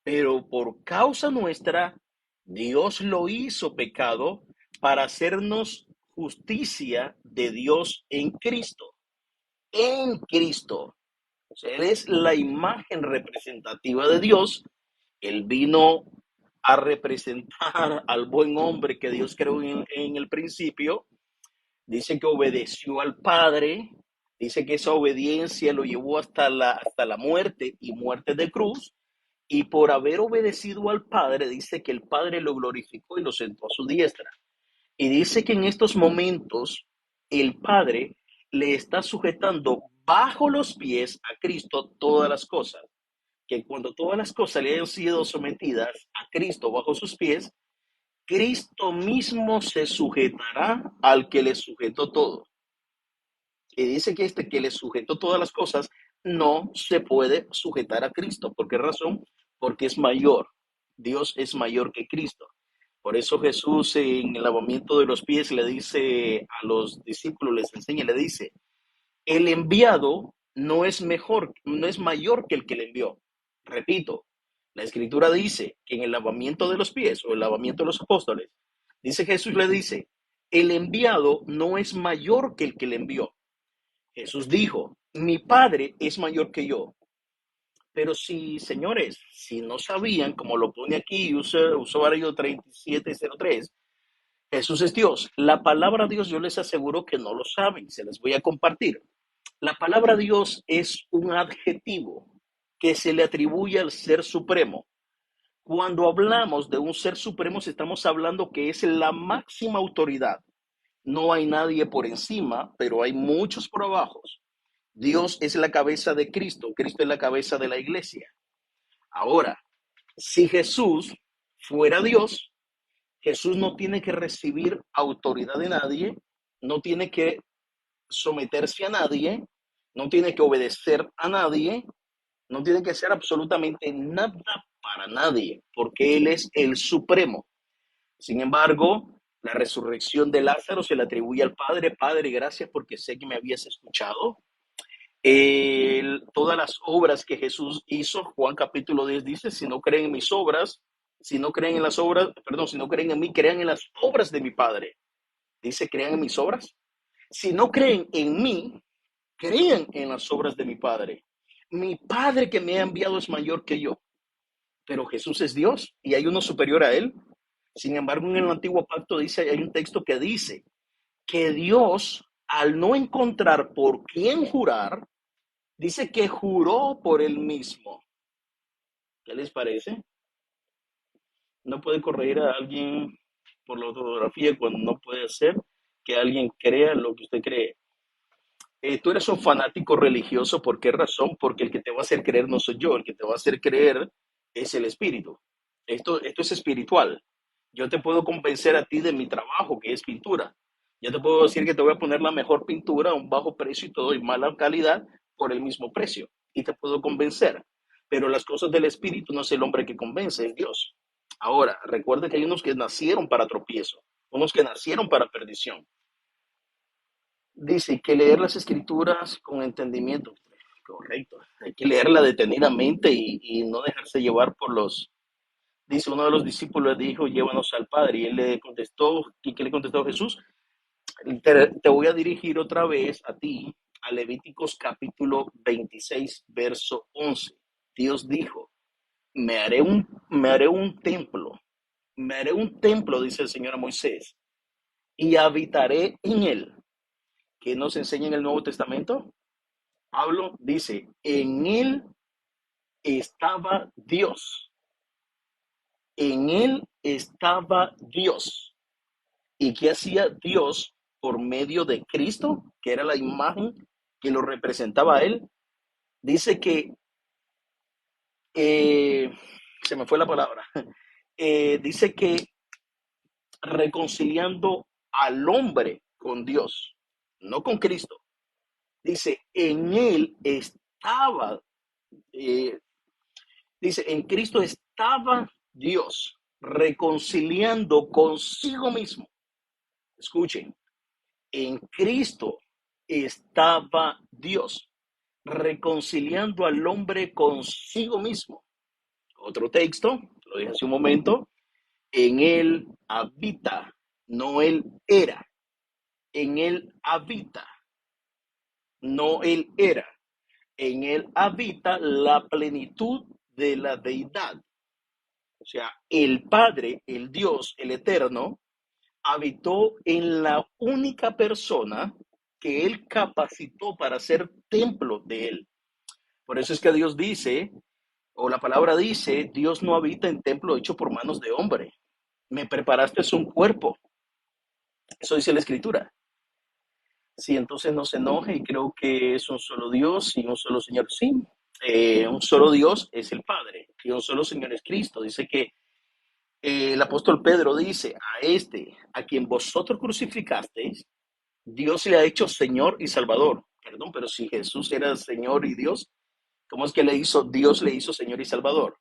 pero por causa nuestra, Dios lo hizo pecado para hacernos justicia de Dios en Cristo. En Cristo. O sea, Él es la imagen representativa de Dios. Él vino a representar al buen hombre que Dios creó en el principio. Dice que obedeció al Padre, dice que esa obediencia lo llevó hasta la muerte y muerte de cruz, y por haber obedecido al Padre, dice que el Padre lo glorificó y lo sentó a su diestra. Y dice que en estos momentos el Padre le está sujetando bajo los pies a Cristo todas las cosas, que cuando todas las cosas le hayan sido sometidas a Cristo bajo sus pies, Cristo mismo se sujetará al que le sujetó todo. Y dice que este que le sujetó todas las cosas no se puede sujetar a Cristo. ¿Por qué razón? Porque es mayor. Dios es mayor que Cristo. Por eso Jesús en el lavamiento de los pies le dice a los discípulos, les enseña, le dice, el enviado no es mejor, no es mayor que el que le envió. Repito, la escritura dice que en el lavamiento de los pies o el lavamiento de los apóstoles, dice Jesús le dice, el enviado no es mayor que el que le envió. Jesús dijo, mi Padre es mayor que yo. Pero si, señores, si no sabían, como lo pone aquí, usuario 3703, Jesús es Dios. La palabra Dios, yo les aseguro que no lo saben, se les voy a compartir. La palabra Dios es un adjetivo que se le atribuye al Ser Supremo. Cuando hablamos de un Ser Supremo, estamos hablando que es la máxima autoridad. No hay nadie por encima, pero hay muchos por abajo. Dios es la cabeza de Cristo, Cristo es la cabeza de la iglesia. Ahora, si Jesús fuera Dios, Jesús no tiene que recibir autoridad de nadie, no tiene que someterse a nadie, no tiene que obedecer a nadie, no tiene que hacer absolutamente nada para nadie, porque Él es el supremo. Sin embargo, la resurrección de Lázaro se le atribuye al Padre. Padre, gracias porque sé que me habías escuchado. Todas las obras que Jesús hizo, Juan capítulo 10 dice, si no creen en mis obras, si no creen en las obras, perdón, si no creen en mí, crean en las obras de mi Padre. Dice, crean en mis obras. Si no creen en mí, crean en las obras de mi Padre. Mi Padre que me ha enviado es mayor que yo, pero Jesús es Dios y hay uno superior a él. Sin embargo, en el antiguo pacto dice, hay un texto que dice que Dios, al no encontrar por quién jurar, dice que juró por él mismo. ¿Qué les parece? No puede corregir a alguien por la ortografía cuando no puede hacer que alguien crea lo que usted cree. Tú eres un fanático religioso, ¿por qué razón? Porque el que te va a hacer creer no soy yo, el que te va a hacer creer es el espíritu. Esto es espiritual. Yo te puedo convencer a ti de mi trabajo, que es pintura. Yo te puedo decir que te voy a poner la mejor pintura a un bajo precio y todo y mala calidad por el mismo precio. Y te puedo convencer. Pero las cosas del espíritu no es el hombre que convence, es Dios. Ahora, recuerda que hay unos que nacieron para tropiezo, unos que nacieron para perdición. Dice que leer las escrituras con entendimiento. Correcto. Hay que leerla detenidamente y no dejarse llevar por los... Dice uno de los discípulos, dijo, llévanos al Padre. Y él le contestó, ¿y qué le contestó Jesús? Te voy a dirigir otra vez a ti, a Levíticos capítulo 26, verso 11. Dios dijo, me haré un templo, me haré un templo, dice el Señor a Moisés, y habitaré en él. ¿Qué nos enseña en el Nuevo Testamento? Pablo dice, en él estaba Dios, en él estaba Dios. ¿Y qué hacía Dios por medio de Cristo, que era la imagen que lo representaba a él? Dice que, se me fue la palabra, dice que reconciliando al hombre con Dios, no con Cristo. Dice, en él estaba, eh, dice, en Cristo estaba Dios reconciliando consigo mismo. Escuchen, en Cristo estaba Dios reconciliando al hombre consigo mismo. Otro texto, lo dije hace un momento, en él habita, no él era, en él habita, no él era, en él habita la plenitud de la deidad. O sea, el Padre, el Dios, el Eterno, habitó en la única persona que él capacitó para ser templo de él. Por eso es que Dios dice, o la palabra dice, Dios no habita en templo hecho por manos de hombre. Me preparaste un cuerpo. Eso dice la Escritura. Sí, entonces no se enoje y creo que es un solo Dios y un solo Señor. Sí, un solo Dios es el Padre y un solo Señor es Cristo. Dice que el apóstol Pedro dice, a este, a quien vosotros crucificasteis, Dios le ha hecho Señor y Salvador. Perdón, pero si Jesús era Señor y Dios, ¿cómo es que Dios le hizo Señor y Salvador?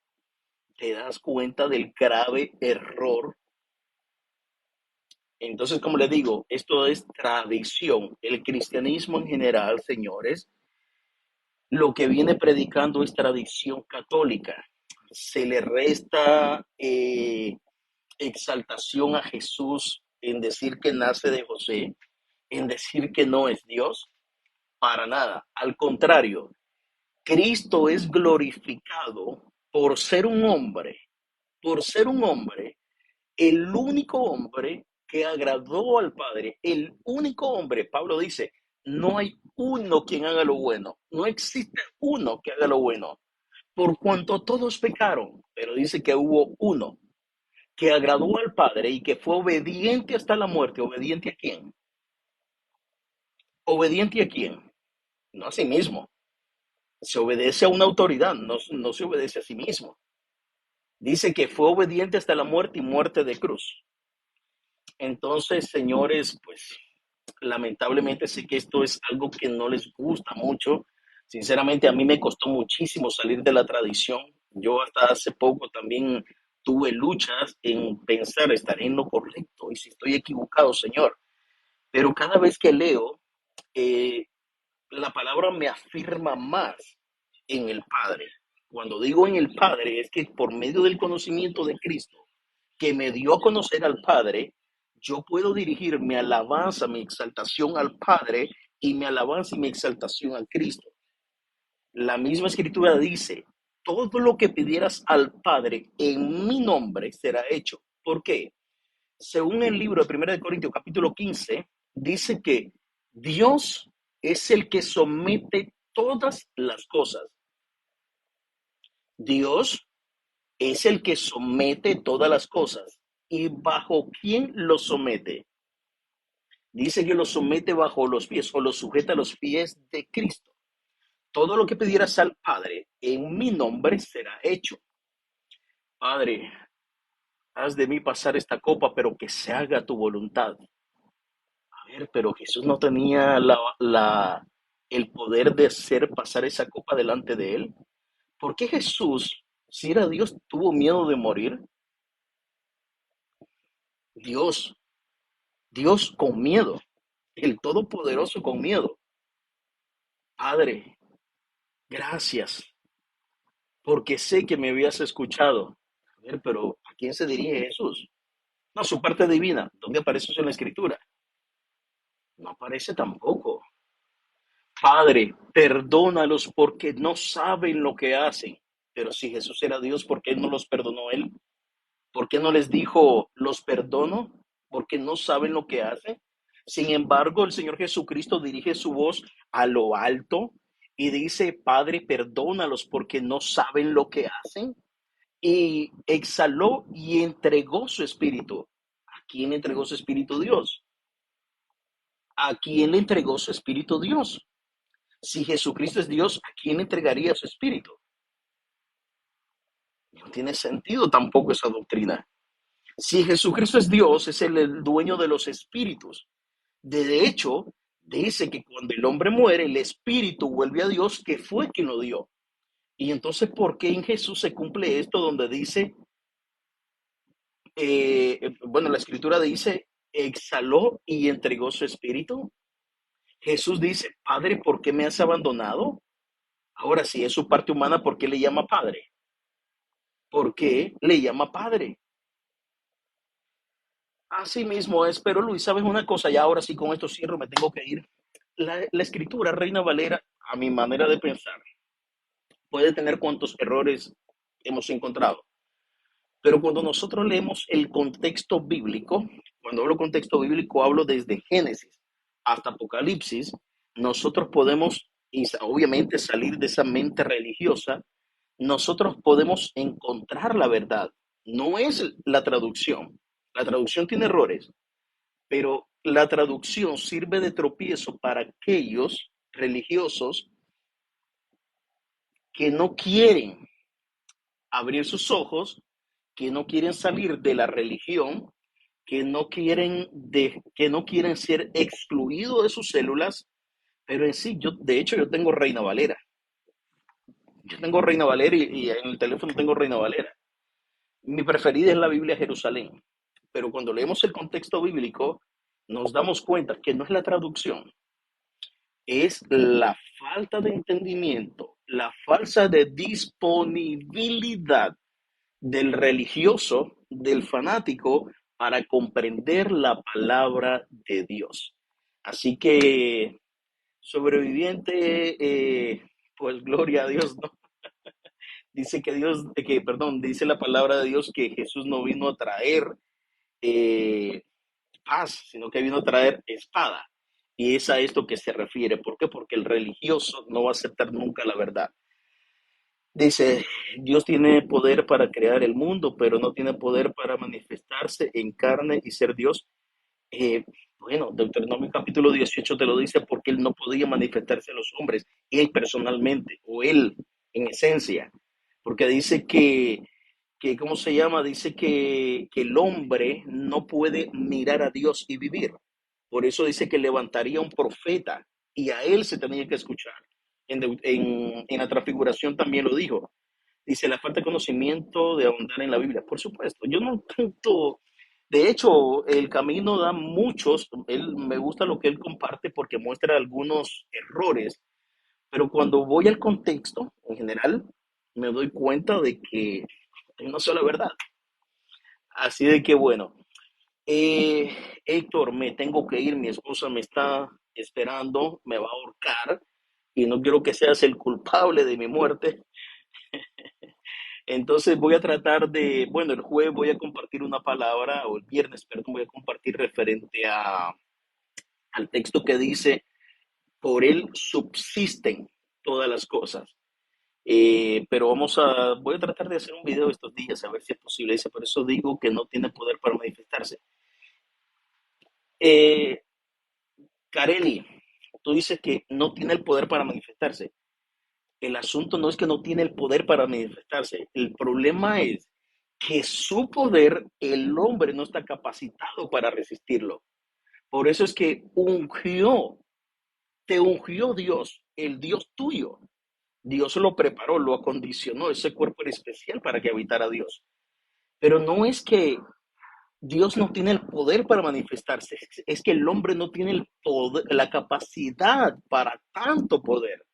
¿Te das cuenta del grave error? Entonces, como le digo, esto es tradición. El cristianismo en general, señores, lo que viene predicando es tradición católica. Se le resta exaltación a Jesús en decir que nace de José, en decir que no es Dios, para nada. Al contrario, Cristo es glorificado por ser un hombre, el único hombre que agradó al Padre, el único hombre, Pablo dice, no hay uno quien haga lo bueno, no existe uno que haga lo bueno, por cuanto todos pecaron, pero dice que hubo uno que agradó al Padre y que fue obediente hasta la muerte. ¿Obediente a quién? ¿Obediente a quién? No a sí mismo. Se obedece a una autoridad, no se obedece a sí mismo. Dice que fue obediente hasta la muerte y muerte de cruz. Entonces, señores, pues lamentablemente sé que esto es algo que no les gusta mucho. Sinceramente, a mí me costó muchísimo salir de la tradición. Yo hasta hace poco también tuve luchas en pensar, ¿estaré en lo correcto? Y si estoy equivocado, Señor. Pero cada vez que leo, eh, la palabra me afirma más en el Padre. Cuando digo en el Padre, es que por medio del conocimiento de Cristo, que me dio a conocer al Padre, yo puedo dirigir mi alabanza, mi exaltación al Padre y mi alabanza y mi exaltación a Cristo. La misma escritura dice, todo lo que pidieras al Padre en mi nombre será hecho. ¿Por qué? Según el libro de 1 de Corintios capítulo 15, dice que Dios es el que somete todas las cosas. Dios es el que somete todas las cosas. ¿Y bajo quién lo somete? Dice que lo somete bajo los pies o lo sujeta a los pies de Cristo. Todo lo que pidieras al Padre en mi nombre será hecho. Padre, haz de mí pasar esta copa, pero que se haga tu voluntad. A ver, pero Jesús no tenía el poder de hacer pasar esa copa delante de él. ¿Por qué Jesús, si era Dios, tuvo miedo de morir? Dios, Dios con miedo, el Todopoderoso con miedo. Padre, gracias, porque sé que me habías escuchado. A ver, pero ¿a quién se dirige Jesús? No, su parte divina. ¿Dónde aparece eso en la Escritura? No aparece tampoco. Padre, perdónalos porque no saben lo que hacen. Pero si Jesús era Dios, ¿por qué no los perdonó él? ¿Por qué no les dijo, los perdono? Porque no saben lo que hacen. Sin embargo, el Señor Jesucristo dirige su voz a lo alto y dice, Padre, perdónalos porque no saben lo que hacen. Y exhaló y entregó su espíritu. ¿A quién entregó su espíritu Dios? ¿A quién le entregó su espíritu Dios? Si Jesucristo es Dios, ¿a quién entregaría su espíritu? No tiene sentido tampoco esa doctrina. Si Jesucristo es Dios, es el dueño de los espíritus. De hecho, dice que cuando el hombre muere, el espíritu vuelve a Dios, que fue quien lo dio. Y entonces, ¿por qué en Jesús se cumple esto donde dice, bueno, la escritura dice, exhaló y entregó su espíritu? Jesús dice, Padre, ¿por qué me has abandonado? Ahora, si es su parte humana, ¿por qué le llama Padre? ¿Por qué le llama Padre? Así mismo es, pero Luis, ¿sabes una cosa? Ya ahora sí, con esto cierro, me tengo que ir. La escritura, Reina Valera, a mi manera de pensar, puede tener cuantos errores hemos encontrado, pero cuando nosotros leemos el contexto bíblico, cuando hablo contexto bíblico, hablo desde Génesis hasta Apocalipsis, nosotros podemos, y obviamente, salir de esa mente religiosa, nosotros podemos encontrar la verdad. No es la traducción. La traducción tiene errores, pero la traducción sirve de tropiezo para aquellos religiosos que no quieren abrir sus ojos, que no quieren salir de la religión, que no quieren ser excluidos de sus células, pero en sí, de hecho, yo tengo Reina Valera. Yo tengo Reina Valera y en el teléfono tengo Reina Valera. Mi preferida es la Biblia Jerusalén, pero cuando leemos el contexto bíblico, nos damos cuenta que no es la traducción, es la falta de entendimiento, la falsa de disponibilidad del religioso, del fanático, para comprender la palabra de Dios. Así que, sobreviviente, pues gloria a Dios, ¿no? Dice que perdón, dice la palabra de Dios que Jesús no vino a traer eh, paz, sino que vino a traer espada. Y es a esto que se refiere. ¿Por qué? Porque el religioso no va a aceptar nunca la verdad. Dice, Dios tiene poder para crear el mundo, pero no tiene poder para manifestarse en carne y ser Dios. Eh, bueno, Deuteronomio capítulo 18 te lo dice porque él no podía manifestarse a los hombres, él personalmente, o él en esencia, porque dice ¿cómo se llama? Dice que el hombre no puede mirar a Dios y vivir. Por eso dice que levantaría un profeta y a él se tenía que escuchar. En la transfiguración también lo dijo. Dice la falta de conocimiento de ahondar en la Biblia. Por supuesto, yo no tanto. De hecho, el camino da muchos. Me gusta lo que él comparte porque muestra algunos errores, pero cuando voy al contexto, en general, me doy cuenta de que hay una sola verdad. Así de que bueno, eh, Héctor, me tengo que ir, mi esposa me está esperando, me va a ahorcar y no quiero que seas el culpable de mi muerte. Entonces voy a tratar bueno, el jueves voy a compartir una palabra, o el viernes, perdón, voy a compartir referente al texto que dice, por él subsisten todas las cosas. Pero voy a tratar de hacer un video estos días, a ver si es posible. Dice, por eso digo que no tiene poder para manifestarse. Eh, Carelli, tú dices que no tiene el poder para manifestarse. El asunto no es que no tiene el poder para manifestarse. El problema es que su poder, el hombre no está capacitado para resistirlo. Por eso es que te ungió Dios, el Dios tuyo. Dios lo preparó, lo acondicionó. Ese cuerpo era especial para que habitara Dios. Pero no es que Dios no tiene el poder para manifestarse, es que el hombre no tiene el poder, la capacidad para tanto poder.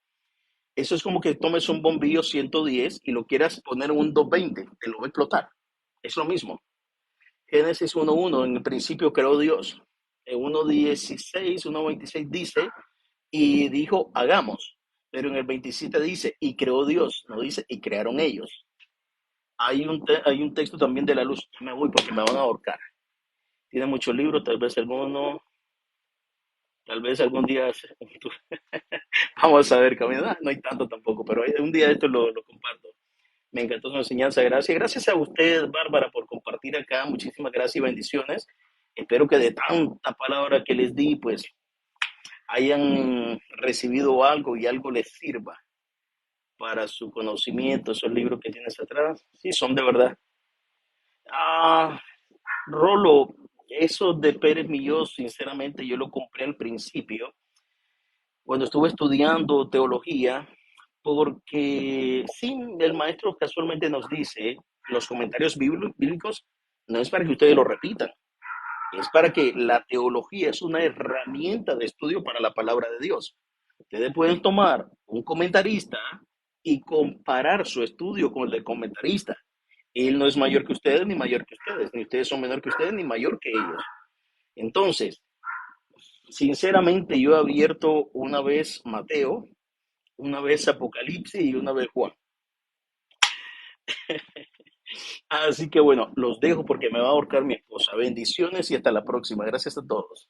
Eso es como que tomes un bombillo 110 y lo quieras poner en un 220, te lo va a explotar. Es lo mismo. Génesis 1.1, en el principio creó Dios. En 1.16, 1.26 dice, y dijo, hagamos. Pero en el 27 dice, y creó Dios, no dice, y crearon ellos. Hay un texto también de la luz. Me voy porque me van a ahorcar. Tiene muchos libros, tal vez algún día, vamos a ver, camino, no hay tanto tampoco, pero un día esto lo comparto. Me encantó su enseñanza, gracias. Gracias a usted, Bárbara, por compartir acá. Muchísimas gracias y bendiciones. Espero que de tanta palabra que les di, pues hayan recibido algo y algo les sirva para su conocimiento. Esos libros que tienes atrás, sí, son de verdad. Ah, Rolo, eso de Pérez Millós, sinceramente, yo lo compré al principio, cuando estuve estudiando teología, porque sí, el maestro casualmente nos dice, los comentarios bíblicos no es para que ustedes lo repitan, es para que la teología es una herramienta de estudio para la palabra de Dios. Ustedes pueden tomar un comentarista y comparar su estudio con el del comentarista. Él no es mayor que ustedes, ni mayor que ustedes, ni ustedes son menor que ustedes, ni mayor que ellos. Entonces, sinceramente, yo he abierto una vez Mateo, una vez Apocalipsis y una vez Juan. Así que bueno, los dejo porque me va a ahorcar mi esposa. Bendiciones y hasta la próxima. Gracias a todos.